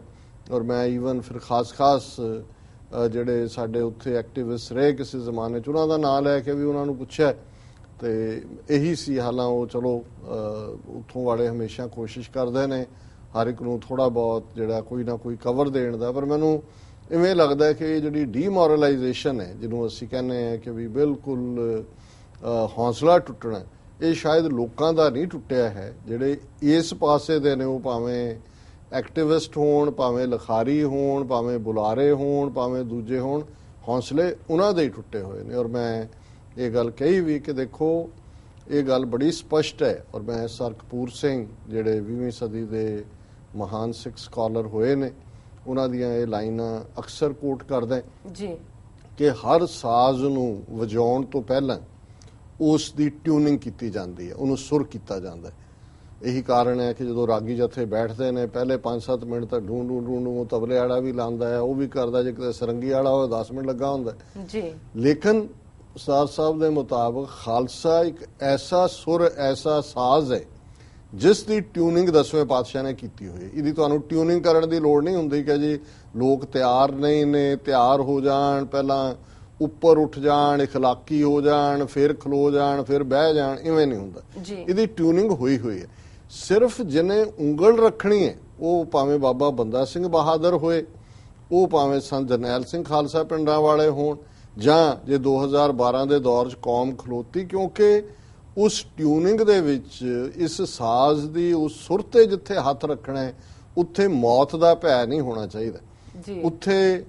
ਔਰ ਮੈਂ ਈਵਨ ਫਿਰ ਖਾਸ ਜਿਹੜੇ ਸਾਡੇ ਉੱਥੇ ਐਕਟਿਵਿਸਟ ਰਹੇ ਕਿਸੇ ਜ਼ਮਾਨੇ 'ਚ ਉਹਨਾਂ ਦਾ ਨਾਂ ਲੈ ਕੇ ਵੀ ਉਹਨਾਂ ਨੂੰ ਪੁੱਛਿਆ ਤੇ ਇਹੀ ਸੀ। ਹਾਲਾਂਕਿ ਉਹ ਚਲੋ ਉੱਥੋਂ ਵਾਲੇ ਹਮੇਸ਼ਾ ਕੋਸ਼ਿਸ਼ ਕਰਦੇ ਨੇ ਹਰ ਇੱਕ ਨੂੰ ਥੋੜਾ ਬਹੁਤ ਜਿਹੜਾ ਕੋਈ ਨਾ ਕੋਈ ਕਵਰ ਦੇਣ ਦਾ, ਪਰ ਮੈਨੂੰ ਇਵੇਂ ਲੱਗਦਾ ਹੈ ਕਿ ਇਹ ਜਿਹੜੀ ਡੀਮੋਰਲਾਈਜੇਸ਼ਨ ਹੈ ਜਿਹਨੂੰ ਅਸੀਂ ਕਹਿੰਦੇ ਹਾਂ ਕਿ ਵੀ ਬਿਲਕੁਲ ਹੌਸਲਾ ਟੁੱਟਣਾ, ਇਹ ਸ਼ਾਇਦ ਲੋਕਾਂ ਦਾ ਨਹੀਂ ਟੁੱਟਿਆ ਹੈ। ਜਿਹੜੇ ਇਸ ਪਾਸੇ ਦੇ ਨੇ ਉਹ ਭਾਵੇਂ ਐਕਟਿਵਿਸਟ ਹੋਣ, ਭਾਵੇਂ ਲਿਖਾਰੀ ਹੋਣ, ਭਾਵੇਂ ਬੁਲਾਰੇ ਹੋਣ, ਭਾਵੇਂ ਦੂਜੇ ਹੋਣ, ਹੌਸਲੇ ਉਹਨਾਂ ਦੇ ਹੀ ਟੁੱਟੇ ਹੋਏ ਨੇ। ਔਰ ਮੈਂ ਇਹ ਗੱਲ ਕਹੀ ਵੀ ਕਿ ਦੇਖੋ ਇਹ ਗੱਲ ਬੜੀ ਸਪਸ਼ਟ ਹੈ, ਔਰ ਮੈਂ ਸਰ ਕਪੂਰ ਸਿੰਘ ਜਿਹੜੇ 20ਵੀਂ ਸਦੀ ਦੇ ਮਹਾਨ ਸਿੱਖ ਸਕਾਲਰ ਹੋਏ ਨੇ ਉਹਨਾਂ ਦੀਆਂ ਇਹ ਲਾਈਨਾਂ ਅਕਸਰ ਕੋਟ ਕਰਦਾ ਜੀ ਕਿ ਹਰ ਸਾਜ਼ ਨੂੰ ਵਜਾਉਣ ਤੋਂ ਪਹਿਲਾਂ ਉਸ ਦੀ ਟਿਊਨਿੰਗ ਕੀਤੀ ਜਾਂਦੀ ਹੈ, ਉਹਨੂੰ ਸੁਰ ਕੀਤਾ ਜਾਂਦਾ ਹੈ। ਇਹੀ ਕਾਰਨ ਹੈ ਕਿ ਜਦੋਂ ਰਾਗੀ ਜਥੇ ਬੈਠਦੇ ਨੇ ਪਹਿਲੇ 5-7 ਮਿੰਟ ਤਾਂ ਢੂੰ ਢੂੰ ਢੂੰ ਢੂੰ ਤਬਲੇ ਵਾਲਾ ਵੀ ਲਾਉਂਦਾ ਹੈ, ਉਹ ਵੀ ਕਰਦਾ, ਜੇ ਕਿਤੇ ਸਰੰਗੀ ਵਾਲਾ ਹੋਵੇ 10 ਮਿੰਟ ਲੱਗਾ ਹੁੰਦਾ ਜੀ। ਲੇਕਿਨ ਉਸਤਾਦ ਸਾਹਿਬ ਦੇ ਮੁਤਾਬਕ ਖਾਲਸਾ ਇੱਕ ਐਸਾ ਸੁਰ, ਐਸਾ ਸਾਜ਼ ਹੈ ਜਿਸ ਦੀ ਟਿਊਨਿੰਗ 10ਵੇਂ ਪਾਤਸ਼ਾਹ ਨੇ ਕੀਤੀ ਹੋਈ ਹੈ। ਇਹਦੀ ਤੁਹਾਨੂੰ ਟਿਊਨਿੰਗ ਕਰਨ ਦੀ ਲੋੜ ਨਹੀਂ ਹੁੰਦੀ ਕਿ ਜੀ ਲੋਕ ਤਿਆਰ ਨਹੀਂ ਨੇ, ਤਿਆਰ ਹੋ ਜਾਣ, ਪਹਿਲਾਂ ਉੱਪਰ ਉੱਠ ਜਾਣ, ਇਖਲਾਕੀ ਹੋ ਜਾਣ, ਫਿਰ ਖਲੋ ਜਾਣ, ਫਿਰ ਬਹਿ ਜਾਣ, ਇਵੇਂ ਨਹੀਂ ਹੁੰਦਾ। ਇਹਦੀ ਟਿਊਨਿੰਗ ਹੋਈ ਹੋਈ ਹੈ। ਸਿਰਫ ਜਿਹਨੇ ਉਂਗਲ ਰੱਖਣੀ ਹੈ, ਉਹ ਭਾਵੇਂ ਬਾਬਾ ਬੰਦਾ ਸਿੰਘ ਬਹਾਦਰ ਹੋਏ, ਉਹ ਭਾਵੇਂ ਸੰਤ ਜਰਨੈਲ ਸਿੰਘ ਖਾਲਸਾ ਪਿੰਡਾਂ ਵਾਲੇ ਹੋਣ, ਜਾਂ ਜੇ 2012 ਦੇ ਦੌਰ 'ਚ ਕੌਮ ਖਲੋਤੀ, ਕਿਉਂਕਿ ਉਸ ਟਿਊਨਿੰਗ ਦੇ ਵਿੱਚ ਇਸ ਸਾਜ਼ ਦੀ ਉਸ ਸੁਰ ਤੇ ਜਿੱਥੇ ਹੱਥ ਰੱਖਣਾ ਹੈ ਉੱਥੇ ਮੌਤ ਦਾ ਭੈ ਨਹੀਂ ਹੋਣਾ ਚਾਹੀਦਾ, ਉੱਥੇ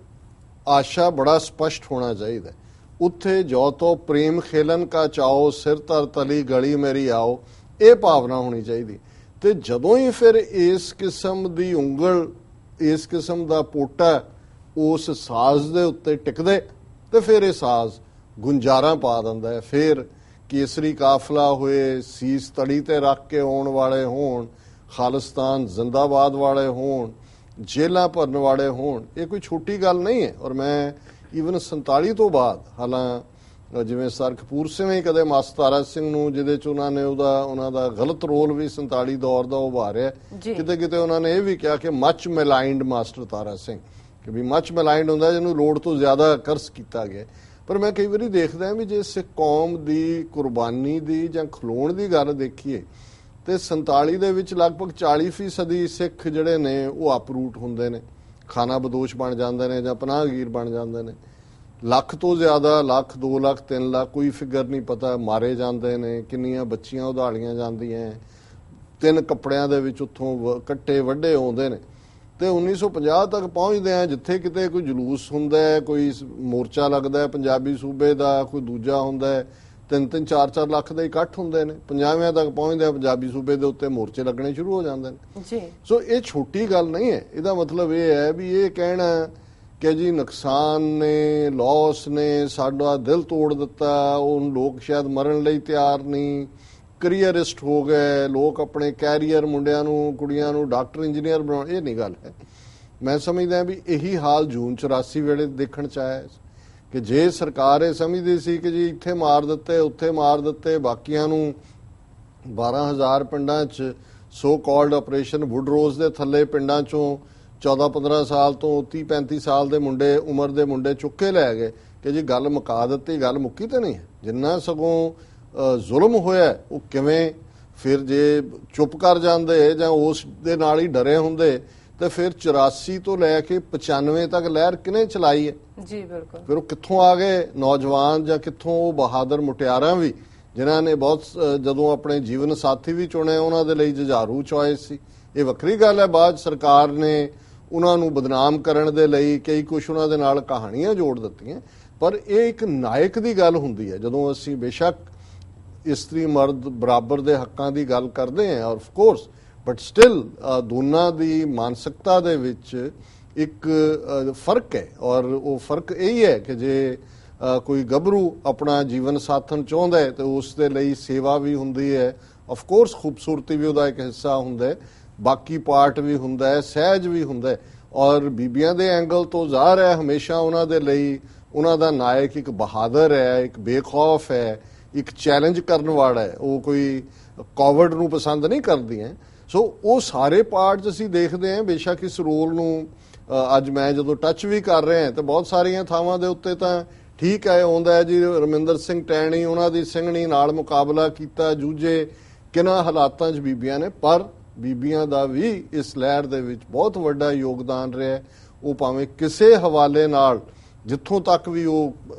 ਆਸ਼ਾ ਬੜਾ ਸਪਸ਼ਟ ਹੋਣਾ ਚਾਹੀਦਾ, ਉੱਥੇ ਜੋ ਤੋ ਪ੍ਰੇਮ ਖੇਲਨ ਕਾ ਚਾਓ, ਸਿਰ ਧਰ ਤਲੀ ਗਲੀ ਮੇਰੀ ਆਓ, ਇਹ ਭਾਵਨਾ ਹੋਣੀ ਚਾਹੀਦੀ। ਤੇ ਜਦੋਂ ਹੀ ਫਿਰ ਇਸ ਕਿਸਮ ਦੀ ਉਂਗਲ, ਇਸ ਕਿਸਮ ਦਾ ਪੋਟਾ ਉਸ ਸਾਜ਼ ਦੇ ਉੱਤੇ ਟਿਕਦੇ ਤੇ ਫਿਰ ਇਹ ਸਾਜ਼ ਗੁੰਜਾਰਾ ਪਾ ਦਿੰਦਾ ਹੈ। ਫਿਰ ਕੇਸਰੀ ਕਾਫਲਾ ਹੋਏ, ਸੀਸ ਤੜੀ ਤੇ ਰੱਖ ਕੇ ਆਉਣ ਵਾਲੇ ਹੋਣ, ਖਾਲਿਸਤਾਨ ਜ਼ਿੰਦਾਬਾਦ ਵਾਲੇ ਹੋਣ, ਜੇਲਾਂ ਭਰਨ ਵਾਲੇ ਹੋਣ, ਇਹ ਕੋਈ ਛੋਟੀ ਗੱਲ ਨਹੀਂ ਹੈ। ਔਰ ਮੈਂ ਈਵਨ 47 ਤੋਂ ਬਾਅਦ, ਹਾਲਾਂ ਜਿਵੇਂ ਸਰ ਕਪੂਰ ਸਿੰਘ ਨੇ ਕਦੇ ਮਾਸਟਰ ਤਾਰਾ ਸਿੰਘ ਨੂੰ, ਜਿਹਦੇ 'ਚ ਉਹਨਾਂ ਦਾ ਗਲਤ ਰੋਲ ਵੀ 47 ਦੌਰ ਦਾ ਉਭਾਰਿਆ, ਕਿਤੇ ਕਿਤੇ ਉਹਨਾਂ ਨੇ ਇਹ ਵੀ ਕਿਹਾ ਕਿ ਮੱਚ ਮੈਲਾਈਂਡ ਮਾਸਟਰ ਤਾਰਾ ਸਿੰਘ, ਕਿ ਵੀ ਮੱਚ ਮੈਲਾਈਂਡ ਹੁੰਦਾ ਜਿਹਨੂੰ ਲੋੜ ਤੋਂ ਜ਼ਿਆਦਾ ਕਰਸ ਕੀਤਾ ਗਿਆ। ਪਰ ਮੈਂ ਕਈ ਵਾਰੀ ਦੇਖਦਾ ਵੀ ਜੇ ਸਿੱਖ ਕੌਮ ਦੀ ਕੁਰਬਾਨੀ ਦੀ ਜਾਂ ਖਲੋਣ ਦੀ ਗੱਲ ਦੇਖੀਏ ਤੇ 47 ਦੇ ਵਿੱਚ ਲਗਭਗ 40% ਸਿੱਖ ਜਿਹੜੇ ਨੇ ਉਹ ਅਪਰੂਟ ਹੁੰਦੇ ਨੇ, ਖਾਨਾ ਬਦੋਸ਼ ਬਣ ਜਾਂਦੇ ਨੇ ਜਾਂ ਪਨਾਹਗੀਰ ਬਣ ਜਾਂਦੇ ਨੇ। ਲੱਖ ਤੋਂ ਜ਼ਿਆਦਾ, ਲੱਖ, 2 ਲੱਖ, 3 ਲੱਖ, ਕੋਈ ਫਿਗਰ ਨਹੀਂ ਪਤਾ, ਮਾਰੇ ਜਾਂਦੇ ਨੇ। ਕਿੰਨੀਆਂ ਬੱਚੀਆਂ ਉਧਾਲੀਆਂ ਜਾਂਦੀਆਂ, 3 ਕੱਪੜਿਆਂ ਦੇ ਵਿੱਚ ਉੱਥੋਂ ਕੱਟੇ ਵੱਡੇ ਆਉਂਦੇ ਨੇ। ਤੇ 1950 ਤੱਕ ਪਹੁੰਚਦੇ ਆ, ਜਿੱਥੇ ਕਿਤੇ ਕੋਈ ਜਲੂਸ ਹੁੰਦਾ, ਕੋਈ ਮੋਰਚਾ ਲੱਗਦਾ ਪੰਜਾਬੀ ਸੂਬੇ ਦਾ, ਕੋਈ ਦੂਜਾ ਹੁੰਦਾ, 3-3, 4-4 ਲੱਖ ਦੇ ਇਕੱਠ ਹੁੰਦੇ ਨੇ। 50ਵਿਆਂ ਤੱਕ ਪਹੁੰਚਦੇ ਆ, ਪੰਜਾਬੀ ਸੂਬੇ ਦੇ ਉੱਤੇ ਮੋਰਚੇ ਲੱਗਣੇ ਸ਼ੁਰੂ ਹੋ ਜਾਂਦੇ ਨੇ। ਸੋ ਇਹ ਛੋਟੀ ਗੱਲ ਨਹੀਂ ਹੈ। ਇਹਦਾ ਮਤਲਬ ਇਹ ਹੈ ਵੀ ਇਹ ਕਹਿਣਾ ਕਿ ਜੀ ਨੁਕਸਾਨ ਨੇ, ਲਾਸ ਨੇ, ਸਾਡਾ ਦਿਲ ਤੋੜ ਦਿੱਤਾ, ਉਹ ਲੋਕ ਸ਼ਾਇਦ ਮਰਨ ਲਈ ਤਿਆਰ ਨਹੀਂ, ਕਰੀਅਰਿਸਟ ਹੋ ਗਏ ਲੋਕ, ਆਪਣੇ ਕੈਰੀਅਰ, ਮੁੰਡਿਆਂ ਨੂੰ, ਕੁੜੀਆਂ ਨੂੰ ਡਾਕਟਰ, ਇੰਜੀਨੀਅਰ ਬਣਾਉਣ, ਇਹ ਨਹੀਂ ਗੱਲ ਹੈ। ਮੈਂ ਸਮਝਦਾ ਵੀ ਇਹੀ ਹਾਲ ਜੂਨ 84 ਵੇਲੇ ਦੇਖਣ 'ਚ ਆਇਆ ਕਿ ਜੇ ਸਰਕਾਰ ਇਹ ਸਮਝਦੀ ਸੀ ਕਿ ਜੀ ਇੱਥੇ ਮਾਰ ਦਿੱਤੇ, ਉੱਥੇ ਮਾਰ ਦਿੱਤੇ, ਬਾਕੀਆਂ ਨੂੰ 12,000 ਪਿੰਡਾਂ 'ਚ ਸੋ ਕਾਲਡ ਆਪਰੇਸ਼ਨ ਵੁੱਡਰੋਜ਼ ਦੇ ਥੱਲੇ ਪਿੰਡਾਂ 'ਚੋਂ 14-15 ਸਾਲ ਤੋਂ 30-35 ਸਾਲ ਦੇ ਮੁੰਡੇ, ਉਮਰ ਦੇ ਮੁੰਡੇ ਚੁੱਕ ਕੇ ਲੈ ਗਏ ਕਿ ਜੀ ਗੱਲ ਮੁਕਾ ਦਿੱਤੀ, ਗੱਲ ਮੁੱਕੀ ਤਾਂ ਨਹੀਂ ਹੈ। ਜਿੰਨਾ ਸਗੋਂ ਜ਼ੁਲਮ ਹੋਇਆ ਉਹ ਕਿਵੇਂ, ਫਿਰ ਜੇ ਚੁੱਪ ਕਰ ਜਾਂਦੇ ਜਾਂ ਉਸ ਦੇ ਨਾਲ ਹੀ ਡਰੇ ਹੁੰਦੇ ਤੇ ਫਿਰ 84 ਤੋਂ ਲੈ ਕੇ 95 ਤੱਕ ਲਹਿਰ ਕਿਹਨੇ ਚਲਾਈ ਹੈ? ਜੀ ਬਿਲਕੁਲ। ਫਿਰ ਉਹ ਕਿੱਥੋਂ ਆ ਗਏ ਨੌਜਵਾਨ, ਜਾਂ ਕਿੱਥੋਂ ਉਹ ਬਹਾਦਰ ਮੁਟਿਆਰਾਂ ਵੀ, ਜਿਨ੍ਹਾਂ ਨੇ ਬਹੁਤ ਜਦੋਂ ਆਪਣੇ ਜੀਵਨ ਸਾਥੀ ਵੀ ਚੁਣੇ, ਉਹਨਾਂ ਦੇ ਲਈ ਜੁਝਾਰੂ ਚੁਆਇਸ ਸੀ। ਇਹ ਵੱਖਰੀ ਗੱਲ ਹੈ, ਬਾਅਦ ਸਰਕਾਰ ਨੇ ਉਹਨਾਂ ਨੂੰ ਬਦਨਾਮ ਕਰਨ ਦੇ ਲਈ ਕਈ ਕੁਛ ਉਹਨਾਂ ਦੇ ਨਾਲ ਕਹਾਣੀਆਂ ਜੋੜ ਦਿੱਤੀਆਂ। ਪਰ ਇਹ ਇੱਕ ਨਾਇਕ ਦੀ ਗੱਲ ਹੁੰਦੀ ਹੈ ਜਦੋਂ ਅਸੀਂ ਬੇਸ਼ੱਕ ਇਸਤਰੀ ਮਰਦ ਬਰਾਬਰ ਦੇ ਹੱਕਾਂ ਦੀ ਗੱਲ ਕਰਦੇ ਹਾਂ, ਆਫ ਕੋਰਸ, ਬਟ ਸਟਿਲ ਦੋਨਾਂ ਦੀ ਮਾਨਸਿਕਤਾ ਦੇ ਵਿੱਚ ਇੱਕ ਫਰਕ ਹੈ। ਔਰ ਉਹ ਫਰਕ ਇਹੀ ਹੈ ਕਿ ਜੇ ਕੋਈ ਗੱਭਰੂ ਆਪਣਾ ਜੀਵਨ ਸਾਥਣ ਚਾਹੁੰਦਾ ਹੈ ਤੇ ਉਸ ਦੇ ਲਈ ਸੇਵਾ ਵੀ ਹੁੰਦੀ ਹੈ, ਆਫ ਕੋਰਸ ਖੂਬਸੂਰਤੀ ਵੀ ਉਹਦਾ ਇੱਕ ਹਿੱਸਾ ਹੁੰਦਾ ਹੈ, ਬਾਕੀ ਪਾਰਟ ਵੀ ਹੁੰਦਾ ਹੈ, ਸਹਿਜ ਵੀ ਹੁੰਦਾ ਹੈ। ਔਰ ਬੀਬੀਆਂ ਦੇ ਐਂਗਲ ਤੋਂ ਜ਼ਾਹਰ ਹੈ ਹਮੇਸ਼ਾ ਉਹਨਾਂ ਦੇ ਲਈ ਉਹਨਾਂ ਦਾ ਨਾਇਕ ਇੱਕ ਬਹਾਦਰ ਹੈ, ਇੱਕ ਬੇਖੌਫ ਹੈ, ਇੱਕ ਚੈਲੰਜ ਕਰਨ ਵਾਲਾ ਹੈ। ਉਹ ਕੋਈ ਕਾਵਰਡ ਨੂੰ ਪਸੰਦ ਨਹੀਂ ਕਰਦੀਆਂ। ਸੋ ਉਹ ਸਾਰੇ ਪਾਰਟਸ ਅਸੀਂ ਦੇਖਦੇ ਹਾਂ। ਬੇਸ਼ੱਕ ਇਸ ਰੋਲ ਨੂੰ ਅੱਜ ਮੈਂ ਜਦੋਂ ਟੱਚ ਵੀ ਕਰ ਰਿਹਾ ਤਾਂ ਬਹੁਤ ਸਾਰੀਆਂ ਥਾਵਾਂ ਦੇ ਉੱਤੇ ਤਾਂ ਠੀਕ ਹੈ ਆਉਂਦਾ ਹੈ ਜੀ, ਰਮਿੰਦਰ ਸਿੰਘ ਟੈਣੀ, ਉਹਨਾਂ ਦੀ ਸਿੰਘਣੀ ਨਾਲ ਮੁਕਾਬਲਾ ਕੀਤਾ, ਜੂਝੇ ਕਿਹਨਾਂ ਹਾਲਾਤਾਂ 'ਚ ਬੀਬੀਆਂ ਨੇ। ਪਰ ਬੀਬੀਆਂ ਦਾ ਵੀ ਇਸ ਲਹਿਰ ਦੇ ਵਿੱਚ ਬਹੁਤ ਵੱਡਾ ਯੋਗਦਾਨ ਰਿਹਾ। ਉਹ ਭਾਵੇਂ ਕਿਸੇ ਹਵਾਲੇ ਨਾਲ ਜਿੱਥੋਂ ਤੱਕ ਵੀ ਉਹ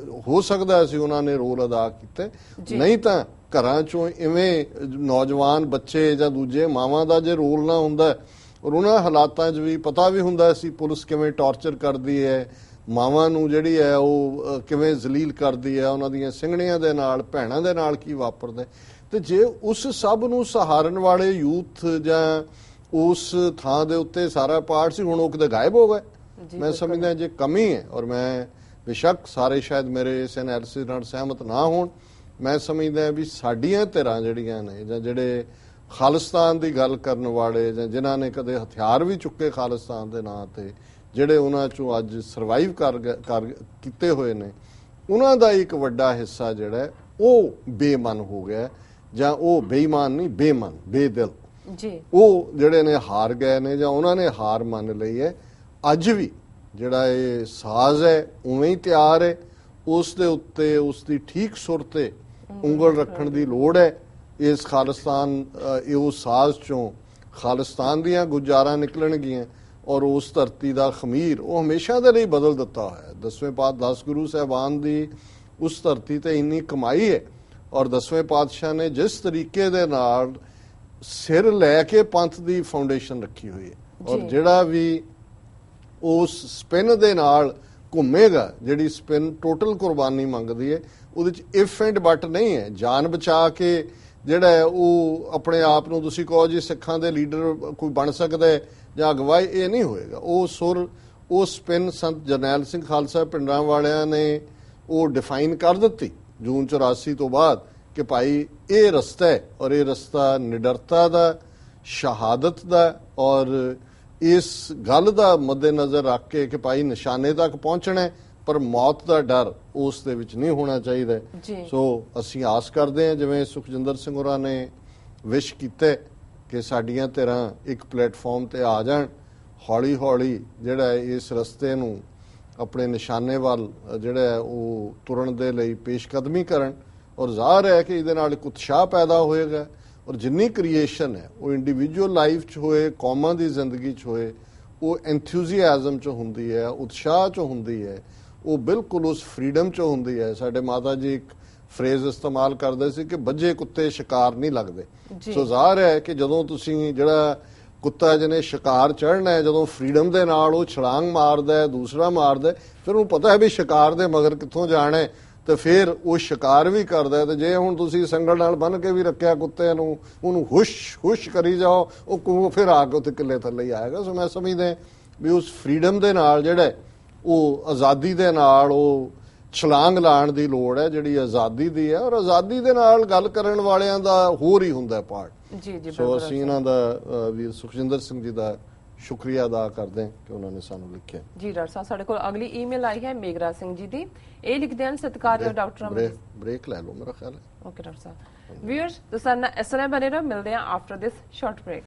ਹੋ ਸਕਦਾ ਸੀ ਉਹਨਾਂ ਨੇ ਰੋਲ ਅਦਾ ਕੀਤੇ, ਨਹੀਂ ਤਾਂ ਘਰਾਂ 'ਚੋਂ ਇਵੇਂ ਨੌਜਵਾਨ ਬੱਚੇ ਜਾਂ ਦੂਜੇ ਮਾਵਾਂ ਦਾ ਜੇ ਰੋਲ ਨਾ ਹੁੰਦਾ, ਔਰ ਉਹਨਾਂ ਹਾਲਾਤਾਂ 'ਚ ਵੀ ਪਤਾ ਵੀ ਹੁੰਦਾ ਸੀ ਪੁਲਿਸ ਕਿਵੇਂ ਟਾਰਚਰ ਕਰਦੀ ਹੈ, ਮਾਵਾਂ ਨੂੰ ਜਿਹੜੀ ਹੈ ਉਹ ਕਿਵੇਂ ਜ਼ਲੀਲ ਕਰਦੀ ਹੈ, ਉਹਨਾਂ ਦੀਆਂ ਸਿੰਘਣੀਆਂ ਦੇ ਨਾਲ, ਭੈਣਾਂ ਦੇ ਨਾਲ ਕੀ ਵਾਪਰਦਾ। ਤੇ ਜੇ ਉਸ ਸਭ ਨੂੰ ਸਹਾਰਨ ਵਾਲੇ ਯੂਥ ਜਾਂ ਉਸ ਥਾਂ ਦੇ ਉੱਤੇ ਸਾਰਾ ਪਾਰਟ ਸੀ, ਹੁਣ ਉਹ ਕਿਤੇ ਗਾਇਬ ਹੋ ਗਏ। ਮੈਂ ਸਮਝਦਾ ਜੇ ਕਮੀ ਹੈ, ਔਰ ਮੈਂ ਬੇਸ਼ੱਕ ਸਾਰੇ ਸ਼ਾਇਦ ਮੇਰੇ ਇਸ ਐਨਾਲਿਸਿਸ ਨਾਲ ਸਹਿਮਤ ਨਾ ਹੋਣ, ਮੈਂ ਸਮਝਦਾ ਵੀ ਸਾਡੀਆਂ ਧਿਰਾਂ ਜਿਹੜੀਆਂ ਨੇ ਜਾਂ ਜਿਹੜੇ ਖਾਲਿਸਤਾਨ ਦੀ ਗੱਲ ਕਰਨ ਵਾਲੇ ਜਾਂ ਜਿਨ੍ਹਾਂ ਨੇ ਕਦੇ ਹਥਿਆਰ ਵੀ ਚੁੱਕੇ ਖਾਲਿਸਤਾਨ ਦੇ ਨਾਂ ਤੇ, ਜਿਹੜੇ ਉਹਨਾਂ ਚੋਂ ਅੱਜ ਸਰਵਾਈਵ ਕਰ ਕੀਤੇ ਹੋਏ ਨੇ, ਉਹਨਾਂ ਦਾ ਇੱਕ ਵੱਡਾ ਹਿੱਸਾ ਜਿਹੜਾ ਉਹ ਬੇਮਨ ਹੋ ਗਿਆ, ਜਾਂ ਉਹ ਬੇਈਮਾਨ ਨਹੀਂ, ਬੇਮਨ, ਬੇਦਿਲ ਜੀ, ਉਹ ਜਿਹੜੇ ਨੇ ਹਾਰ ਗਏ ਨੇ ਜਾਂ ਉਹਨਾਂ ਨੇ ਹਾਰ ਮੰਨ ਲਈ ਹੈ। ਅੱਜ ਵੀ ਜਿਹੜਾ ਇਹ ਸਾਜ਼ ਹੈ ਉਵੇਂ ਹੀ ਤਿਆਰ ਹੈ, ਉਸ ਦੇ ਉੱਤੇ ਉਸ ਦੀ ਠੀਕ ਸੁਰ ਤੇ ਉਂਗਲ ਰੱਖਣ ਦੀ ਲੋੜ ਹੈ। ਇਸ ਖਾਲਿਸਤਾਨ ਉਸ ਸਾਜ਼ ਚੋਂ ਖਾਲਿਸਤਾਨ ਦੀਆਂ ਗੁਜ਼ਾਰਾਂ ਨਿਕਲਣਗੀਆਂ ਔਰ ਉਸ ਧਰਤੀ ਦਾ ਖਮੀਰ ਉਹ ਹਮੇਸ਼ਾ ਦੇ ਲਈ ਬਦਲ ਦਿੱਤਾ ਹੋਇਆ। 10ਵੇਂ ਪਾਤਸ਼ਾਹ 10 ਗੁਰੂ ਸਾਹਿਬਾਨ ਦੀ ਉਸ ਧਰਤੀ ਤੇ ਇੰਨੀ ਕਮਾਈ ਹੈ ਔਰ 10ਵੇਂ ਪਾਤਸ਼ਾਹ ਨੇ ਜਿਸ ਤਰੀਕੇ ਦੇ ਨਾਲ ਸਿਰ ਲੈ ਕੇ ਪੰਥ ਦੀ ਫਾਊਂਡੇਸ਼ਨ ਰੱਖੀ ਹੋਈ ਹੈ, ਔਰ ਜਿਹੜਾ ਵੀ ਉਸ ਸਪਿਨ ਦੇ ਨਾਲ ਘੁੰਮੇਗਾ, ਜਿਹੜੀ ਸਪਿਨ ਟੋਟਲ ਕੁਰਬਾਨੀ ਮੰਗਦੀ ਹੈ, ਉਹਦੇ ਚ ਇਫ ਐਂਡ ਬਟ ਨਹੀਂ ਹੈ। ਜਾਨ ਬਚਾ ਕੇ ਜਿਹੜਾ ਹੈ ਉਹ ਆਪਣੇ ਆਪ ਨੂੰ ਤੁਸੀਂ ਕਹੋ ਜੀ ਸਿੱਖਾਂ ਦੇ ਲੀਡਰ ਕੋਈ ਬਣ ਸਕਦਾ ਹੈ ਜਾਂ ਅਗਵਾਈ, ਇਹ ਨਹੀਂ ਹੋਏਗਾ। ਉਹ ਸੁਰ, ਉਹ ਸਪਿਨ ਸੰਤ ਜਰਨੈਲ ਸਿੰਘ ਖਾਲਸਾ ਪਿੰਡਾਂ ਵਾਲਿਆਂ ਨੇ ਉਹ ਡਿਫਾਈਨ ਕਰ ਦਿੱਤੀ ਜੂਨ 84 ਤੋਂ ਬਾਅਦ ਕਿ ਭਾਈ ਇਹ ਰਸਤਾ ਹੈ ਔਰ ਇਹ ਰਸਤਾ ਨਿਡਰਤਾ ਦਾ, ਸ਼ਹਾਦਤ ਦਾ ਔਰ ਇਸ ਗੱਲ ਦਾ ਮੱਦੇਨਜ਼ਰ ਰੱਖ ਕੇ ਕਿ ਭਾਈ ਨਿਸ਼ਾਨੇ ਤੱਕ ਪਹੁੰਚਣਾ, ਪਰ ਮੌਤ ਦਾ ਡਰ ਉਸ ਦੇ ਵਿੱਚ ਨਹੀਂ ਹੋਣਾ ਚਾਹੀਦਾ। ਸੋ ਅਸੀਂ ਆਸ ਕਰਦੇ ਹਾਂ ਜਿਵੇਂ ਸੁਖਜਿੰਦਰ ਸਿੰਘ ਹੋਰਾਂ ਨੇ ਵਿਸ਼ ਕੀਤਾ ਕਿ ਸਾਡੀਆਂ ਧਿਰਾਂ ਇੱਕ ਪਲੇਟਫਾਰਮ ਤੇ ਆ ਜਾਣ, ਹੌਲੀ ਹੌਲੀ ਜਿਹੜਾ ਇਸ ਰਸਤੇ ਨੂੰ ਆਪਣੇ ਨਿਸ਼ਾਨੇ ਵੱਲ ਜਿਹੜਾ ਉਹ ਤੁਰਨ ਦੇ ਲਈ ਪੇਸ਼ਕਦਮੀ ਕਰਨ, ਔਰ ਜ਼ਾਹਰ ਹੈ ਕਿ ਇਹਦੇ ਨਾਲ ਇੱਕ ਉਤਸ਼ਾਹ ਪੈਦਾ ਹੋਏਗਾ। ਔਰ ਜਿੰਨੀ ਕ੍ਰੀਏਸ਼ਨ ਹੈ ਉਹ ਇੰਡੀਵਿਜੂਅਲ ਲਾਈਫ 'ਚ ਹੋਏ, ਕੌਮਾਂ ਦੀ ਜ਼ਿੰਦਗੀ 'ਚ ਹੋਏ, ਉਹ ਐਂਥੂਜ਼ੀਆਜ਼ਮ 'ਚ ਹੁੰਦੀ ਹੈ, ਉਤਸ਼ਾਹ 'ਚ ਹੁੰਦੀ ਹੈ, ਉਹ ਬਿਲਕੁਲ ਉਸ ਫਰੀडम 'ਚ ਹੁੰਦੀ ਹੈ। ਸਾਡੇ ਮਾਤਾ ਜੀ ਇੱਕ ਫਰੇਜ਼ ਇਸਤੇਮਾਲ ਕਰਦੇ ਸੀ ਕਿ ਬੱਝੇ ਕੁੱਤੇ ਸ਼ਿਕਾਰ ਨਹੀਂ ਲੱਗਦੇ। ਸੋ ਜ਼ਾਹਰ ਹੈ ਕਿ ਜਦੋਂ ਤੁਸੀਂ ਜਿਹੜਾ ਕੁੱਤਾ ਜਿਹਨੇ ਸ਼ਿਕਾਰ ਚੜ੍ਹਨਾ ਹੈ, ਜਦੋਂ ਫਰੀडम ਦੇ ਨਾਲ ਉਹ ਛਲਾਂਗ ਮਾਰਦਾ ਹੈ, ਦੂਸਰਾ ਮਾਰਦਾ, ਫਿਰ ਉਹਨੂੰ ਪਤਾ ਹੈ ਵੀ ਸ਼ਿਕਾਰ ਦੇ ਮਗਰ ਕਿੱਥੋਂ ਜਾਣਾ ਹੈ, ਤੇ ਫਿਰ ਉਹ ਸ਼ਿਕਾਰ ਵੀ ਕਰਦਾ ਹੈ। ਤੇ ਜੇ ਹੁਣ ਤੁਸੀਂ ਸੰਗਲ ਨਾਲ ਬੰਨ੍ਹ ਕੇ ਵੀ ਰੱਖਿਆ ਕੁੱਤੇ ਨੂੰ, ਉਹਨੂੰ ਹੁਸ਼ ਕਰੀ ਜਾਓ, ਉਹ ਫਿਰ ਆ ਕੇ ਉੱਥੇ ਕਿੱਲੇ ਥੱਲੇ ਹੀ ਆਏਗਾ। ਸੋ ਮੈਂ ਸਮਝਦਾ ਵੀ ਉਸ ਫਰੀडम ਦੇ ਨਾਲ ਜਿਹੜਾ ਉਹ ਆਜ਼ਾਦੀ ਦੇ ਨਾਲ ਉਹ ਛਲਾਂਗ ਲਾਉਣ ਦੀ ਲੋੜ ਹੈ, ਜਿਹੜੀ ਆਜ਼ਾਦੀ ਦੀ ਹੈ। ਔਰ ਆਜ਼ਾਦੀ ਦੇ ਨਾਲ ਗੱਲ ਕਰਨ ਵਾਲਿਆਂ ਦਾ ਹੋਰ ਹੀ ਹੁੰਦਾ ਪਾਰਟ। ਸੋ ਅਸੀਂ ਇਹਨਾਂ ਦਾ ਵੀਰ ਸੁਖਜਿੰਦਰ ਸਿੰਘ ਜੀ ਦਾ ਸ਼ੁਕਰੀਆ ਅਦਾ ਕਰਦੇ ਹਾਂ ਕਿ ਉਹਨਾਂ ਨੇ ਸਾਨੂੰ ਲਿਖਿਆ। ਜੀ ਡਾਕਟਰ ਸਾਹਿਬ, ਸਾਡੇ ਕੋਲ ਅਗਲੀ ਈਮੇਲ ਆਈ ਹੈ ਮੇਗਰਾ ਸਿੰਘ ਜੀ ਦੀ। ਇਹ ਲਿਖਦੇ ਹਨ, ਸਤਿਕਾਰਯੋਗ ਡਾਕਟਰ ਬ੍ਰੇਕ ਲੈ ਲਓ ਮੇਰਾ ਖਿਆਲ ਹੈ। ਓਕੇ ਡਾਕਟਰ ਸਾਹਿਬ। ਵੀਅਰਸ, ਤੁਸੀਂ ਇਸ ਤਰ੍ਹਾਂ ਬਣੇ ਰਹੋ, ਮਿਲਦੇ ਹਾਂ ਆਫਟਰ ਦਿਸ ਸ਼ਾਰਟ ਬ੍ਰੇਕ।